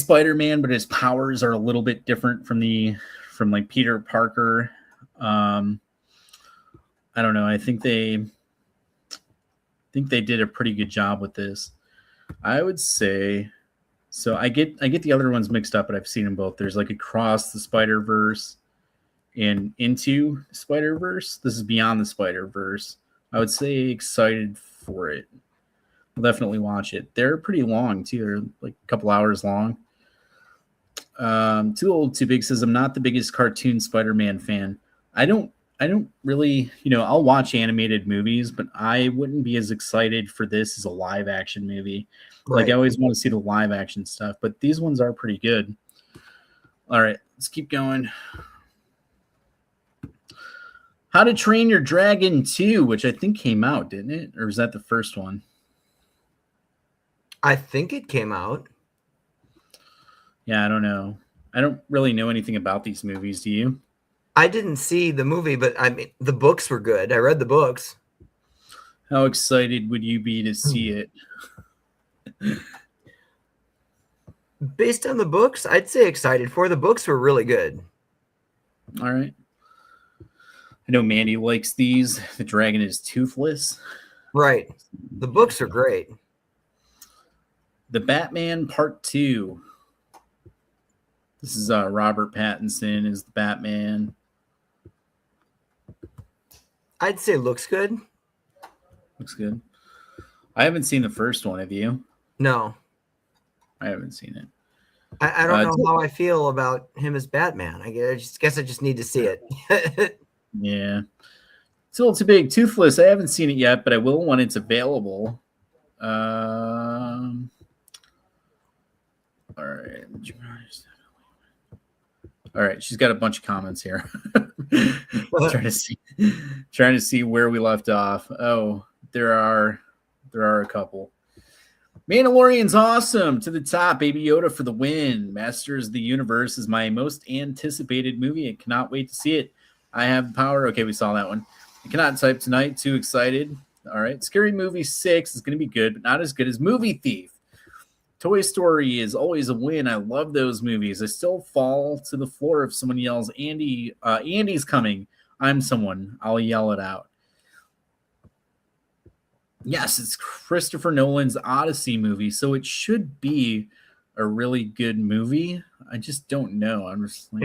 Spider-Man, but his powers are a little bit different from like Peter Parker. I don't know. I think they did a pretty good job with this. I would say. So I get the other ones mixed up, but I've seen them both. There's like Across the Spider-Verse and Into Spider-Verse. This is Beyond the Spider-Verse. I would say excited for it. I'll definitely watch it. They're pretty long too. They're like a couple hours long. Too Old Too Big says, I'm not the biggest cartoon Spider-Man fan. I don't really, I'll watch animated movies, but I wouldn't be as excited for this as a live action movie. Right. Like I always want to see the live action stuff, but these ones are pretty good. All right, let's keep going. How to Train Your Dragon 2, which I think came out, didn't it? Or was that the first one? I think it came out. Yeah, I don't know. I don't really know anything about these movies. Do you? I didn't see the movie, but I mean, the books were good. I read the books. How excited would you be to see it? Based on the books, I'd say excited for. The books were really good. All right. I know Mandy likes these. The dragon is toothless. Right. The books are great. The Batman Part 2. This is Robert Pattinson is the Batman. I'd say looks good. Looks good. I haven't seen the first one. Have you? No. I haven't seen it. I don't know how I feel about him as Batman. I guess I just need to see it. Yeah. It's a little too big. Toothless. I haven't seen it yet, but I will when it's available. All right. All right. She's got a bunch of comments here. trying to see where we left off. Oh, there are a couple. Mandalorian's awesome. To the top. Baby Yoda for the win. Masters of the Universe is my most anticipated movie. I cannot wait to see it. I have the power. Okay, we saw that one. I cannot type tonight. Too excited. All right. Scary Movie 6 is going to be good, but not as good as Movie Thief. Toy Story is always a win. I love those movies. I still fall to the floor if someone yells, Andy's coming. I'm someone. I'll yell it out. Yes, it's Christopher Nolan's Odyssey movie, so it should be a really good movie. I just don't know. I'm just like,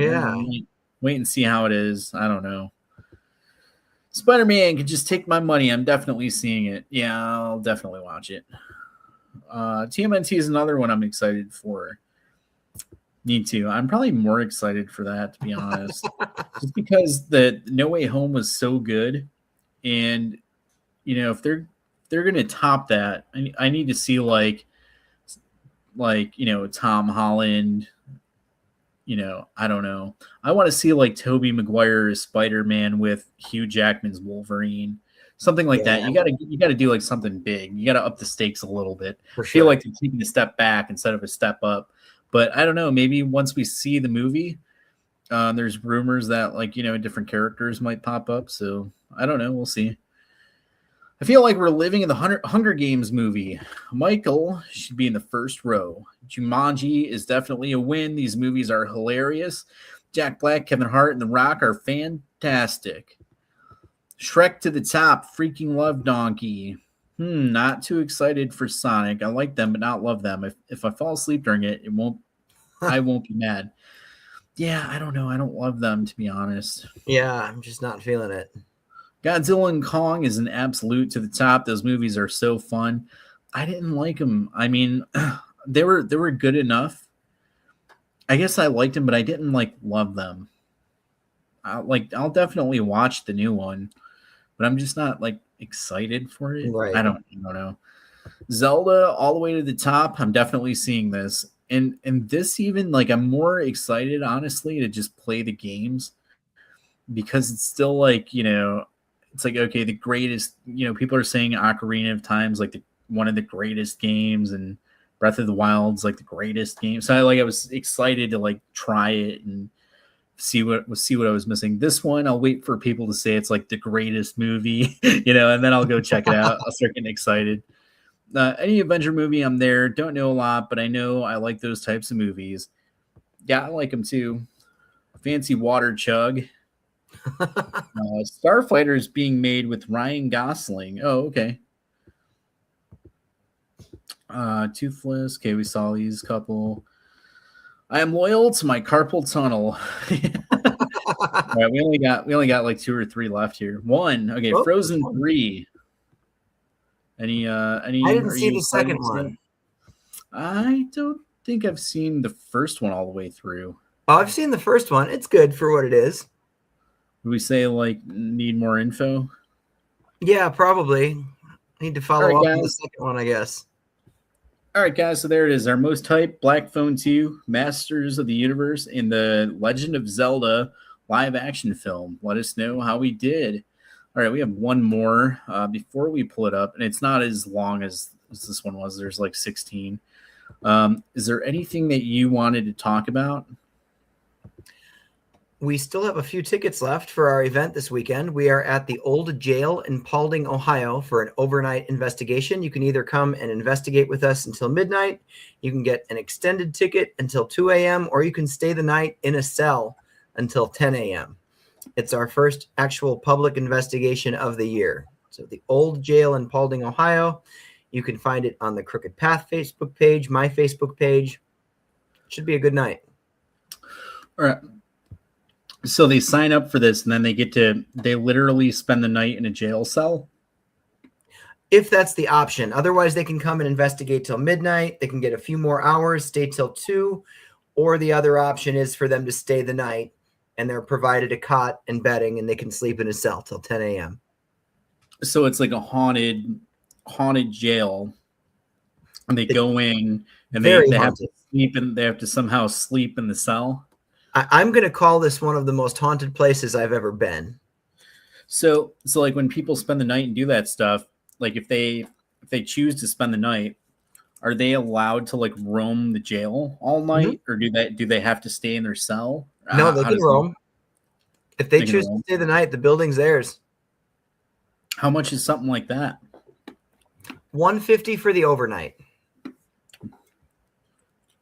wait and see how it is. I don't know. Spider-Man can just take my money. I'm definitely seeing it. Yeah, I'll definitely watch it. TMNT is another one I'm excited for. Need to. I'm probably more excited for that, to be honest. Just because the No Way Home was so good. And, if they're going to top that, I need to see like Tom Holland, I don't know. I want to see like Tobey Maguire's Spider-Man with Hugh Jackman's Wolverine, something like that. You got to do like something big. You got to up the stakes a little bit. For sure. Feel like they're taking a step back instead of a step up. But I don't know. Maybe once we see the movie, there's rumors that different characters might pop up. So I don't know. We'll see. I feel like we're living in the Hunger Games movie. Michael should be in the first row. Jumanji is definitely a win. These movies are hilarious. Jack Black, Kevin Hart, and The Rock are fantastic. Shrek to the top. Freaking love Donkey. Not too excited for Sonic. I like them, but not love them. If I fall asleep during it, I won't be mad. Yeah, I don't know. I don't love them, to be honest. Yeah, I'm just not feeling it. Godzilla and Kong is an absolute to the top. Those movies are so fun. I didn't like them. I mean, they were good enough. I guess I liked them, but I didn't love them. I'll definitely watch the new one, but I'm just not excited for it. Right. I don't know. Zelda all the way to the top. I'm definitely seeing this. And this even I'm more excited honestly to just play the games because it's still it's okay, the greatest, people are saying Ocarina of Time's one of the greatest games and Breath of the Wild's the greatest game. So I was excited to try it and see what I was missing. This one, I'll wait for people to say it's the greatest movie, and then I'll go check it out. I'll start getting excited. Any Avenger movie, I'm there. Don't know a lot, but I know I like those types of movies. Yeah, I like them too. Fancy Water Chug. Starfighter is being made with Ryan Gosling. Oh, okay. Toothless. Okay, we saw these couple. I am loyal to my carpal tunnel. All right, we only got 2 or 3 left here. One. Okay, Frozen 3. Any? I didn't see the second one. I don't think I've seen the first one all the way through. Oh, I've seen the first one. It's good for what it is. Would we say need more info? Yeah, probably. Need to follow up on the second one, I guess. All right, guys. So there it is. Our most hyped Black Phone 2, Masters of the Universe, and the Legend of Zelda live action film. Let us know how we did. All right, we have one more before we pull it up, and it's not as long as this one was. There's 16. Is there anything that you wanted to talk about? We still have a few tickets left for our event this weekend. We are at the old jail in Paulding, Ohio for an overnight investigation. You can either come and investigate with us until midnight. You can get an extended ticket until 2 a.m., or you can stay the night in a cell until 10 a.m. It's our first actual public investigation of the year. So the old jail in Paulding, Ohio. You can find it on the Crooked Path Facebook page, my Facebook page. Should be a good night. All right. So they sign up for this, and then they literally spend the night in a jail cell? If that's the option. Otherwise, they can come and investigate till midnight. They can get a few more hours, stay till 2. Or the other option is for them to stay the night, and they're provided a cot and bedding, and they can sleep in a cell till 10 a.m. So it's like a haunted jail, and they go in, and they have to sleep in. They have to somehow sleep in the cell. I'm going to call this one of the most haunted places I've ever been. So like when people spend the night and do that stuff, like if they choose to spend the night, are they allowed to like roam the jail all night, or do they have to stay in their cell? No, they can roam. If they choose to stay the night, the building's theirs. How much is something like that? $150 for the overnight.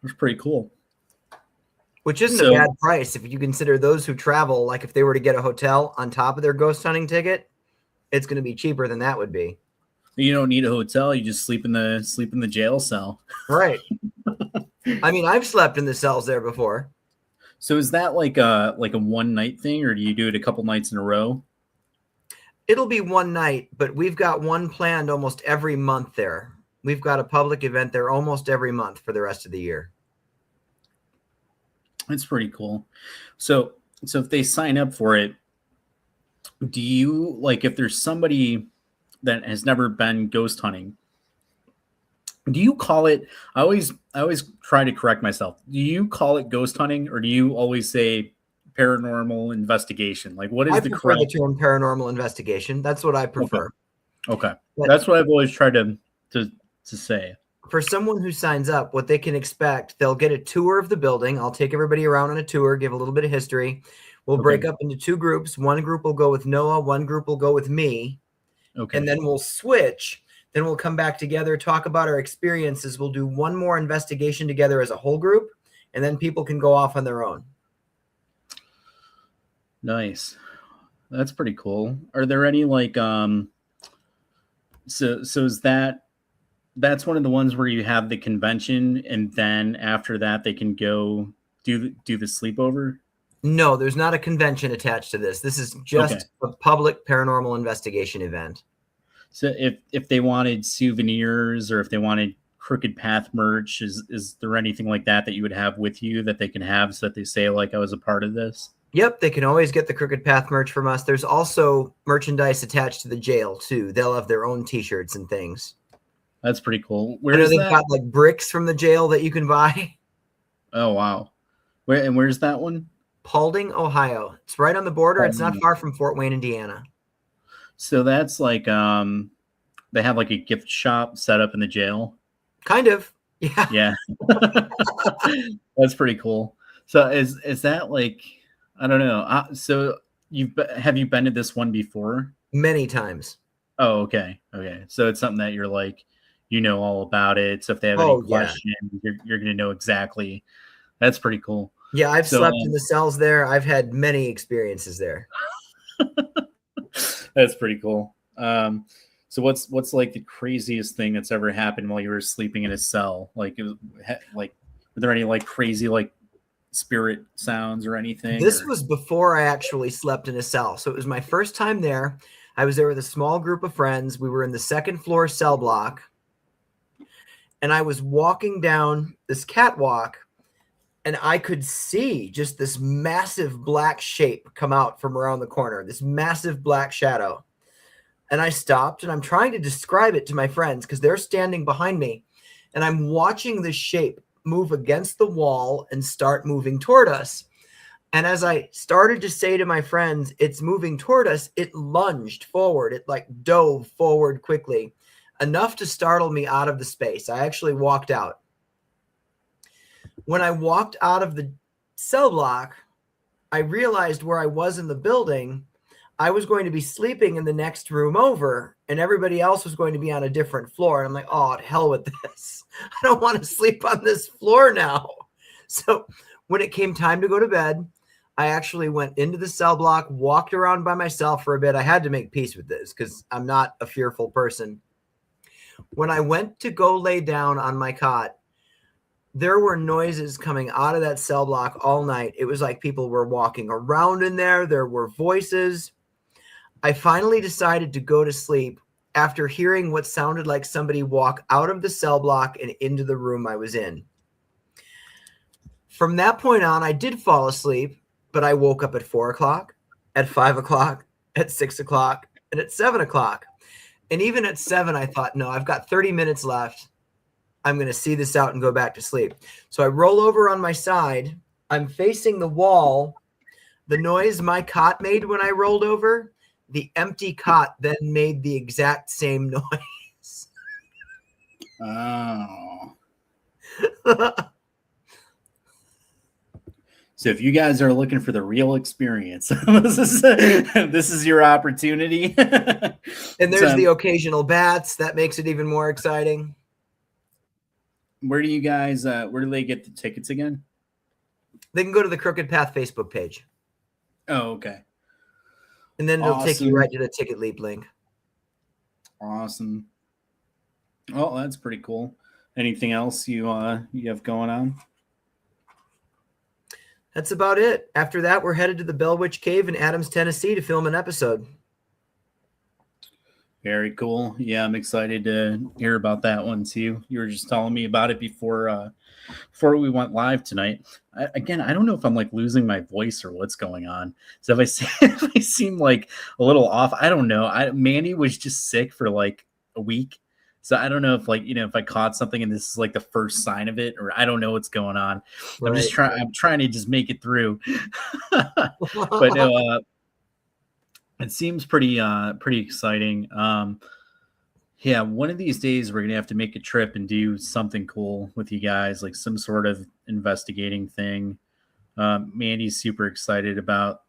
That's pretty cool. Which isn't a bad price if you consider those who travel, like if they were to get a hotel on top of their ghost hunting ticket, it's going to be cheaper than that would be. You don't need a hotel. You just sleep in the jail cell. Right. I mean, I've slept in the cells there before. So is that like a one night thing, or do you do it a couple nights in a row? It'll be one night, but we've got one planned almost every month there. We've got a public event there almost every month for the rest of the year. It's pretty cool. So if they sign up for it, do you, like, if there's somebody that has never been ghost hunting, do you call it, I always try to correct myself. Do you call it ghost hunting, or do you always say paranormal investigation? Like, what is I the prefer correct the term paranormal investigation. That's what I prefer. Okay. But that's what I've always tried to say. For someone who signs up, what they can expect, they'll get a tour of the building. I'll take everybody around on a tour, give a little bit of history. We'll break up into 2 groups. One group will go with Noah. One group will go with me. Okay. And then we'll switch. Then we'll come back together, talk about our experiences. We'll do one more investigation together as a whole group, and then people can go off on their own. Nice. That's pretty cool. Are there any like so is that's one of the ones where you have the convention, and then after that they can go do the sleepover? No, there's not a convention attached to this. This is just a public paranormal investigation event. So if they wanted souvenirs, or if they wanted Crooked Path merch, is there anything like that you would have with you that they can have, so that they say, like, I was a part of this? Yep, they can always get the Crooked Path merch from us. There's also merchandise attached to the jail too. They'll have their own t-shirts and things. That's pretty cool. Where is that? They've got like bricks from the jail that you can buy. Oh wow. Where's that one? Paulding, Ohio. It's right on the border. It's not far from Fort Wayne, Indiana. So that's like they have like a gift shop set up in the jail. Kind of. Yeah. Yeah. That's pretty cool. So is that like, I don't know. So have you been to this one before? Many times. Oh, okay. Okay. So it's something that you're like, you know all about it. So if they have any questions, you're going to know exactly. That's pretty cool. Yeah, I've slept in the cells there. I've had many experiences there. That's pretty cool. So what's like the craziest thing that's ever happened while you were sleeping in a cell? Like, were there any like crazy like spirit sounds or anything? This was before I actually slept in a cell. So it was my first time there. I was there with a small group of friends. We were in the 2nd floor cell block. And I was walking down this catwalk, and I could see just this massive black shape come out from around the corner, this massive black shadow. And I stopped, and I'm trying to describe it to my friends because they're standing behind me. And I'm watching this shape move against the wall and start moving toward us. And as I started to say to my friends, it's moving toward us, it lunged forward. It like dove forward quickly, enough to startle me out of the space. I actually walked out. When I walked out of the cell block, I realized where I was in the building. I was going to be sleeping in the next room over, and everybody else was going to be on a different floor. And I'm like, oh, to hell with this. I don't want to sleep on this floor now. So when it came time to go to bed, I actually went into the cell block, walked around by myself for a bit. I had to make peace with this because I'm not a fearful person. When I went to go lay down on my cot, there were noises coming out of that cell block all night. It was like people were walking around in there. There were voices. I finally decided to go to sleep after hearing what sounded like somebody walk out of the cell block and into the room I was in. From that point on, I did fall asleep, but I woke up at 4 o'clock, at 5 o'clock, at 6 o'clock, and at 7 o'clock. And even at 7, I thought, no, I've got 30 minutes left. I'm going to see this out and go back to sleep. So I roll over on my side. I'm facing the wall. The noise my cot made when I rolled over, the empty cot then made the exact same noise. Oh. So if you guys are looking for the real experience, this is your opportunity. And there's the occasional bats. That makes it even more exciting. Where do you guys, where do they get the tickets again? They can go to the Crooked Path Facebook page. Oh, okay. And then it'll take you right to the Ticket Leap link. Awesome. Oh, that's pretty cool. Anything else you have going on? That's about it. After that, we're headed to the Bell Witch Cave in Adams, Tennessee to film an episode. Very cool. Yeah, I'm excited to hear about that one too. You were just telling me about it before we went live tonight. I don't know if I'm like losing my voice or what's going on. So if I seem like a little off, I don't know. Mandy was just sick for like a week. So I don't know if if I caught something and this is like the first sign of it, or I don't know what's going on. Right. I'm trying to just make it through. But no, it seems pretty exciting. Yeah, one of these days we're gonna have to make a trip and do something cool with you guys, like some sort of investigating thing. Mandy's super excited about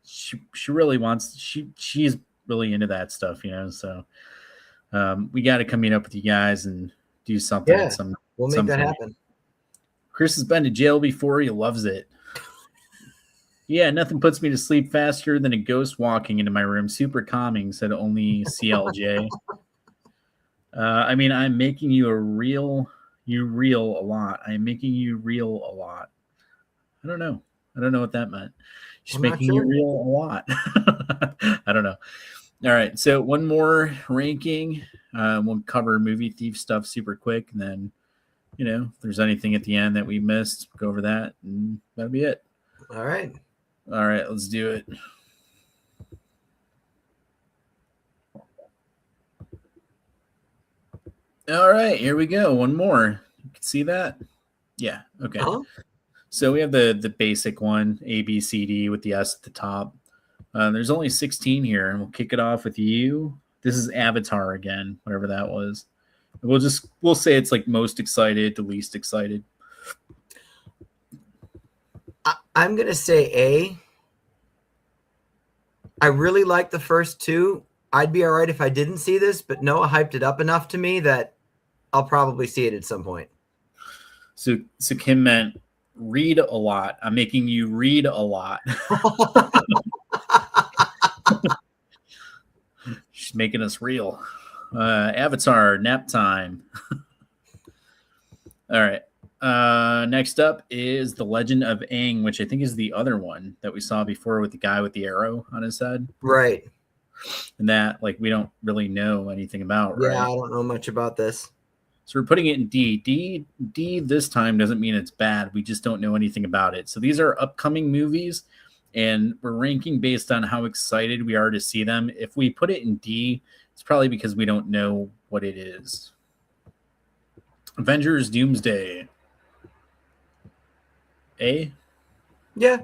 she really wants she's really into that stuff, so we got to come meet up with you guys and do something. Yeah, we'll make that happen. Chris has been to jail before. He loves it. Yeah, nothing puts me to sleep faster than a ghost walking into my room. Super calming, said only CLJ. I'm making you real a lot. I'm making you real a lot. I don't know what that meant. She's making you real a lot. I don't know. All right, so one more ranking. We'll cover movie thief stuff super quick, and then, if there's anything at the end that we missed, go over that, and that'll be it. All right, let's do it. All right, here we go. One more. You can see that? Yeah, okay. Uh-huh. So we have the basic one, A, B, C, D with the S at the top. There's only 16 here, and we'll kick it off with you. This is Avatar again, whatever that was. We'll say it's like most excited to least excited. I'm gonna say A. I really like the first two. I'd be all right if I didn't see this, but Noah hyped it up enough to me that I'll probably see it at some point. So Kim meant read a lot. I'm making you read a lot. She's making us real. Avatar, nap time. All right. Next up is The Legend of Aang, which I think is the other one that we saw before with the guy with the arrow on his head. Right. And that, we don't really know anything about, right? Yeah, I don't know much about this. So we're putting it in D. D this time doesn't mean it's bad. We just don't know anything about it. So these are upcoming movies, and we're ranking based on how excited we are to see them. If we put it in D, it's probably because we don't know what it is. Avengers Doomsday. A? Yeah.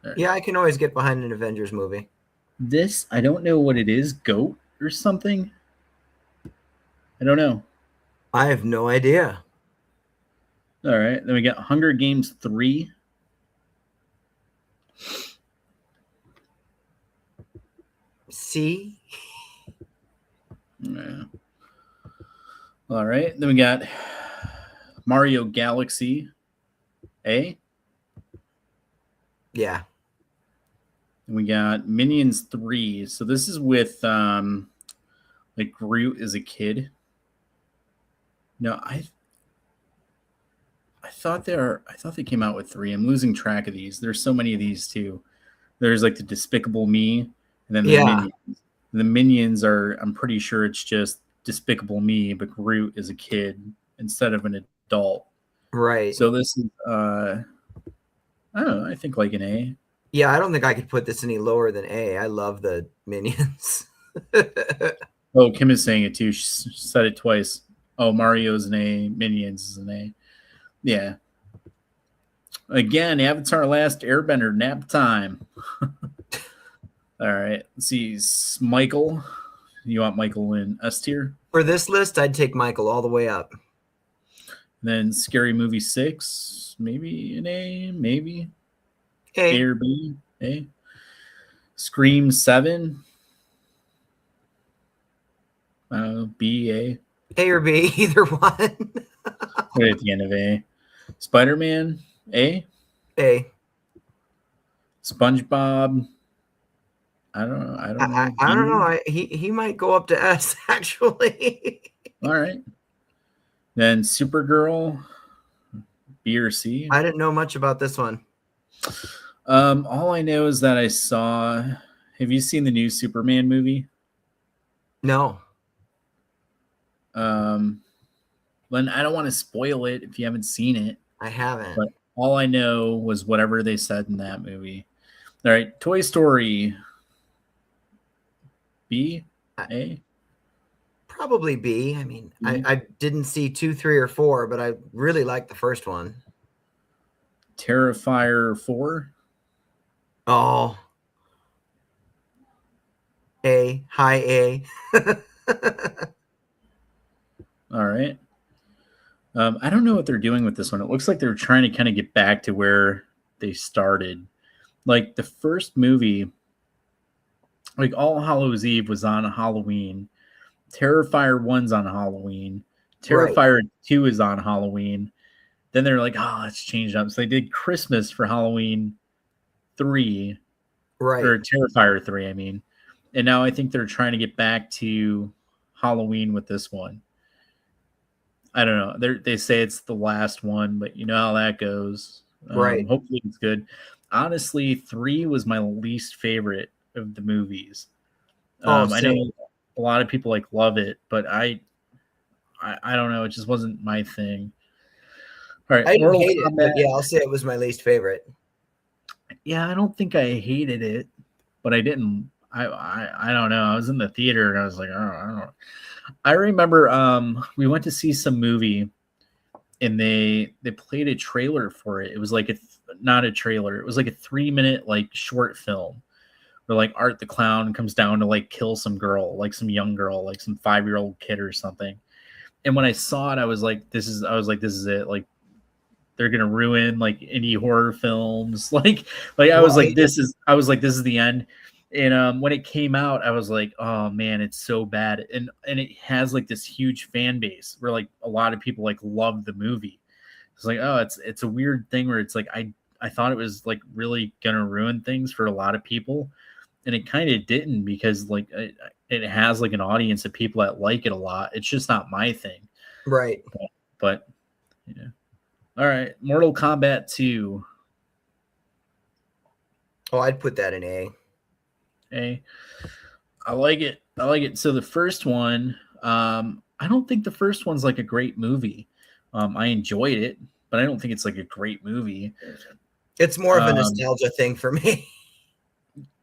Right. Yeah, I can always get behind an Avengers movie. This, I don't know what it is. Goat or something? I don't know. I have no idea. All right. Then we got Hunger Games 3. C. Yeah. All right. Then we got Mario Galaxy. A. Yeah. And we got Minions 3. So this is with like Groot as a kid. No, I thought they came out with 3. I'm losing track of these. There's so many of these too. There's like the Despicable Me, and then the Yeah. Minions. The Minions are, I'm pretty sure it's just Despicable Me, but Groot is a kid instead of an adult. Right. So this is I don't know, I think like an A. Yeah, I don't think I could put this any lower than A. I love the Minions. Oh, Kim is saying it too. She said it twice. Oh, Mario's an A, Minions is an A. Yeah. Again, Avatar Last Airbender, nap time. All right. Let's see. Michael. You want Michael in S tier? For this list, I'd take Michael all the way up. Then Scary Movie 6, maybe an A, maybe. A A. or B? A. Scream 7. B, A. A or B, either one. Right at the end of A. Spider-Man, A. A. SpongeBob, I don't know. I don't know. I don't B? know. He might go up to S, actually. All right. Then Supergirl, B or C. I didn't know much about this one. All I know is that I saw. Have you seen the new Superman movie? No. Len, I don't want to spoil it if you haven't seen it, I haven't. but all I know was whatever they said in that movie. All right, Toy Story. B, A. Probably B. I mean, I didn't see 2, 3, or 4, but I really liked the first one. Terrifier 4. Oh. A. High A. All right. I don't know what they're doing with this one. It looks like they're trying to kind of get back to where they started. Like the first movie, like All Hallows Eve was on Halloween. Terrifier 1's on Halloween. Terrifier 2 is on Halloween. Then they're like, oh, let's change it up. So they did Christmas for Halloween 3. Right. Or Terrifier 3, I mean. And now I think they're trying to get back to Halloween with this one. I don't know. They say it's the last one, but you know how that goes. Right. Hopefully it's good. Honestly, 3 was my least favorite of the movies. I know a lot of people like love it, but I don't know. It just wasn't my thing. All right, I didn't hate it, but yeah, I'll say it was my least favorite. Yeah, I don't think I hated it, but I didn't. I don't know. I was in the theater and I was like, oh, I don't know. I remember we went to see some movie and they played a trailer for it. It was like not a trailer. It was like a 3-minute like short film where like Art the Clown comes down to like kill some girl, like some young girl, like some 5-year-old kid or something. And when I saw it, I was like, this is it. Like they're gonna ruin like indie horror films. I was like, this is the end. And when it came out, I was like, oh man, it's so bad. And it has like this huge fan base where like a lot of people like love the movie. It's like, oh, it's a weird thing where it's like I thought it was like really gonna ruin things for a lot of people, and it kind of didn't, because like it has like an audience of people that like it a lot. It's just not my thing. Right. But yeah. All right, Mortal Kombat 2. Oh, I'd put that in A. A. I like it. So the first one, I don't think the first one's like a great movie. I enjoyed it, but I don't think it's like a great movie. It's more of a nostalgia thing for me.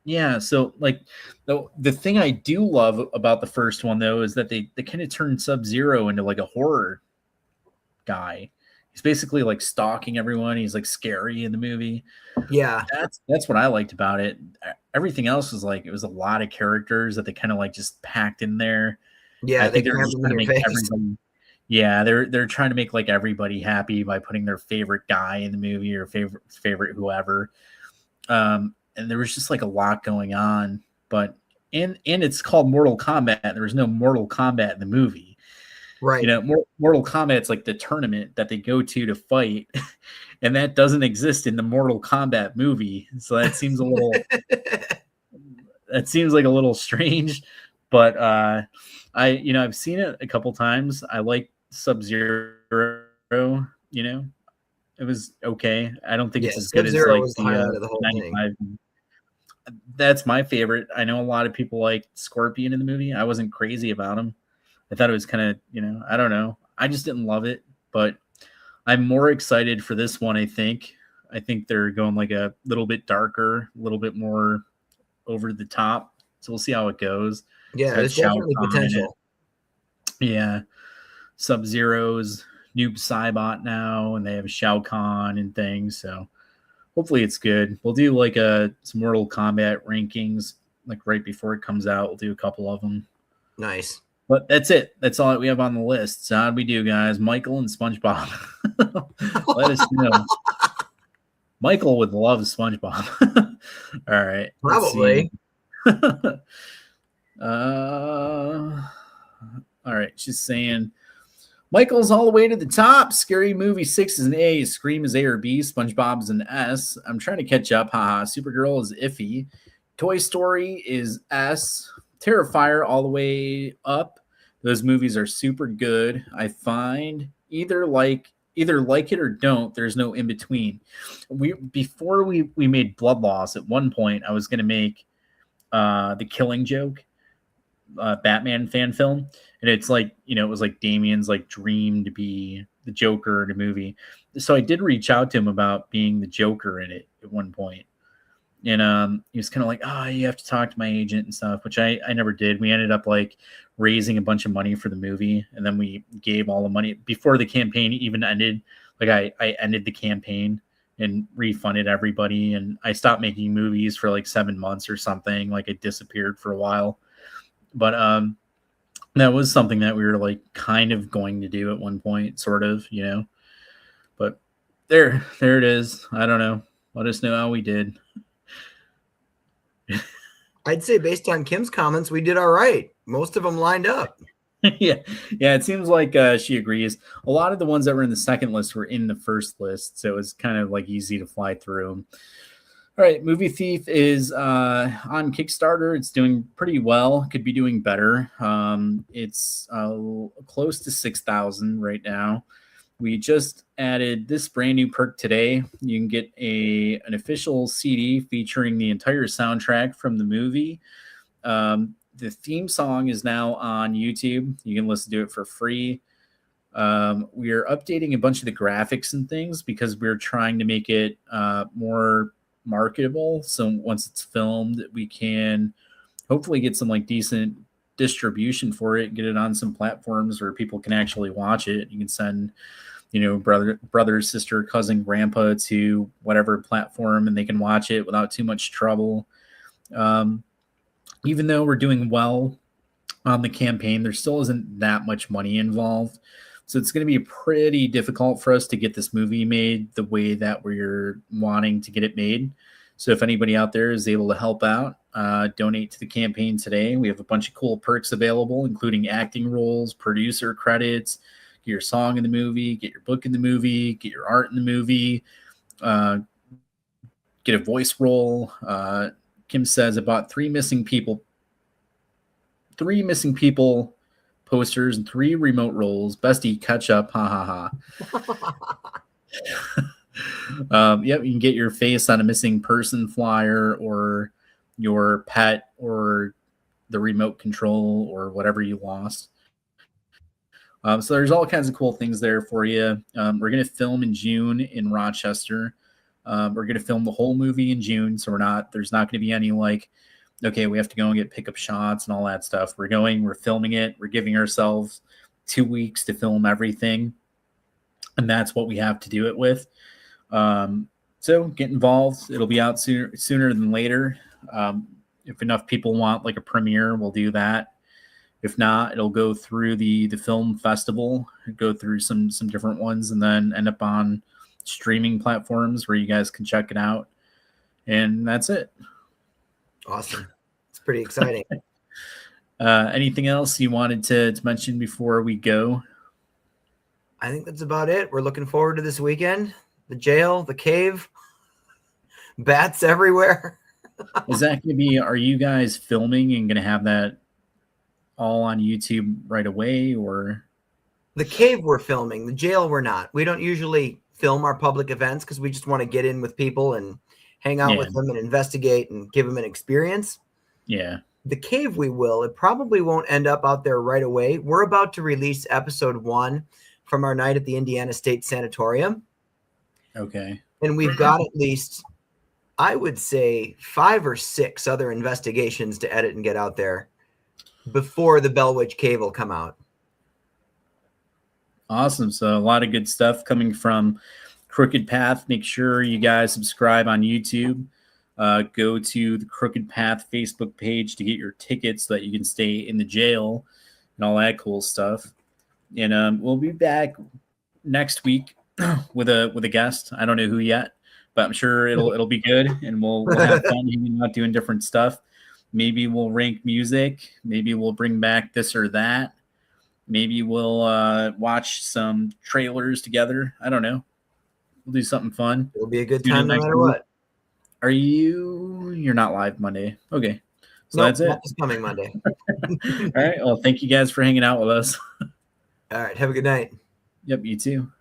Yeah, so like the thing I do love about the first one though is that they kind of turned Sub-Zero into like a horror guy. He's basically like stalking everyone. He's like scary in the movie. Yeah. That's what I liked about it. Everything else was like, it was a lot of characters that they kind of like just packed in there. Yeah, I think they're just trying to make everybody. Yeah, they're trying to make like everybody happy by putting their favorite guy in the movie or favorite whoever. And there was just like a lot going on, but and it's called Mortal Kombat. There was no Mortal Kombat in the movie. Right. Mortal Kombat's like the tournament that they go to fight, and that doesn't exist in the Mortal Kombat movie. So that seems like a little strange, but I've seen it a couple times. I like Sub-Zero, it was okay. I don't think Yeah, it's as good as Sub-Zero like was the the highlight of the whole thing. 95. That's my favorite. I know a lot of people like Scorpion in the movie. I wasn't crazy about him. I thought it was kind of, I don't know. I just didn't love it, but I'm more excited for this one, I think. I think they're going like a little bit darker, a little bit more over the top. So we'll see how it goes. Yeah, there's definitely potential. Yeah. Sub-Zero's Noob Saibot now, and they have Shao Kahn and things. So hopefully it's good. We'll do like some Mortal Kombat rankings like right before it comes out. We'll do a couple of them. Nice. But that's it. That's all that we have on the list. So how'd we do, guys? Michael and SpongeBob. Let us know. Michael would love SpongeBob. All right. Probably. All right. She's saying Michael's all the way to the top. Scary Movie 6 is an A. Scream is A or B. SpongeBob is an S. I'm trying to catch up. Haha. Supergirl is iffy. Toy Story is S. Terrifier all the way up. Those movies are super good. I find either like it or don't. There's no in between. Before we made Blood Loss, at one point I was going to make The Killing Joke, Batman fan film, and it's like, it was like Damien's like dream to be the Joker in a movie. So I did reach out to him about being the Joker in it at one point. And he was kind of like, you have to talk to my agent and stuff, which I never did. We ended up like raising a bunch of money for the movie, and then we gave all the money before the campaign even ended. Like I ended the campaign and refunded everybody, and I stopped making movies for like 7 months or something. Like it disappeared for a while. But that was something that we were like kind of going to do at one point, sort of, But there it is. I don't know. Let us know how we did. I'd say based on Kim's comments, we did all right. Most of them lined up. Yeah. It seems like she agrees. A lot of the ones that were in the second list were in the first list, so it was kind of like easy to fly through. All right, Movie Thief is on Kickstarter. It's doing pretty well. Could be doing better. It's close to 6,000 right now. We just added this brand new perk today. You can get an official CD featuring the entire soundtrack from the movie. The theme song is now on YouTube. You can listen to it for free. We are updating a bunch of the graphics and things because we're trying to make it more marketable. So once it's filmed, we can hopefully get some like decent distribution for it, get it on some platforms where people can actually watch it. You can send, brother, sister, cousin, grandpa to whatever platform, and they can watch it without too much trouble. Even though we're doing well on the campaign, there still isn't that much money involved. So it's going to be pretty difficult for us to get this movie made the way that we're wanting to get it made. So if anybody out there is able to help out, donate to the campaign today. We have a bunch of cool perks available, including acting roles, producer credits, get your song in the movie, get your book in the movie, get your art in the movie, get a voice role. Kim says about 3 missing people posters and 3 remote roles. Bestie, catch up. Ha ha ha. Yep, you can get your face on a missing person flyer or your pet or the remote control or whatever you lost. So there's all kinds of cool things there for you. We're going to film in June in Rochester. We're going to film the whole movie in June. So there's not going to be any like, okay, we have to go and get pickup shots and all that stuff. We're filming it. We're giving ourselves 2 weeks to film everything. And that's what we have to do it with. So get involved. It'll be out sooner than later. If enough people want like a premiere, we'll do that. If not, it'll go through the film festival, go through some different ones, and then end up on streaming platforms where you guys can check it out. And that's it. Awesome. It's pretty exciting. Anything else you wanted to mention before we go? I think that's about it. We're looking forward to this weekend. The jail, the cave, bats everywhere. Is that going to be, are you guys filming and going to have that all on YouTube right away, or? The cave we're filming, the jail we're not. We don't usually film our public events because we just want to get in with people and hang out with them and investigate and give them an experience. Yeah. The cave we will. It probably won't end up out there right away. We're about to release episode 1 from our night at the Indiana State Sanatorium. Okay. And we've got at least, I would say, 5 or 6 other investigations to edit and get out there before the Bell Witch Cave will come out. Awesome. So a lot of good stuff coming from Crooked Path. Make sure you guys subscribe on YouTube. Go to the Crooked Path Facebook page to get your tickets so that you can stay in the jail and all that cool stuff. And we'll be back next week with a guest. I don't know who yet, but I'm sure it'll be good, and we'll have fun hanging out doing different stuff. Maybe we'll rank music. Maybe we'll bring back this or that. Maybe we'll watch some trailers together. I don't know. We'll do something fun. It'll be a good time no matter what. You're not live Monday. Okay. So nope, that's it. It's coming Monday. All right. Well, thank you guys for hanging out with us. All right. Have a good night. Yep. You too.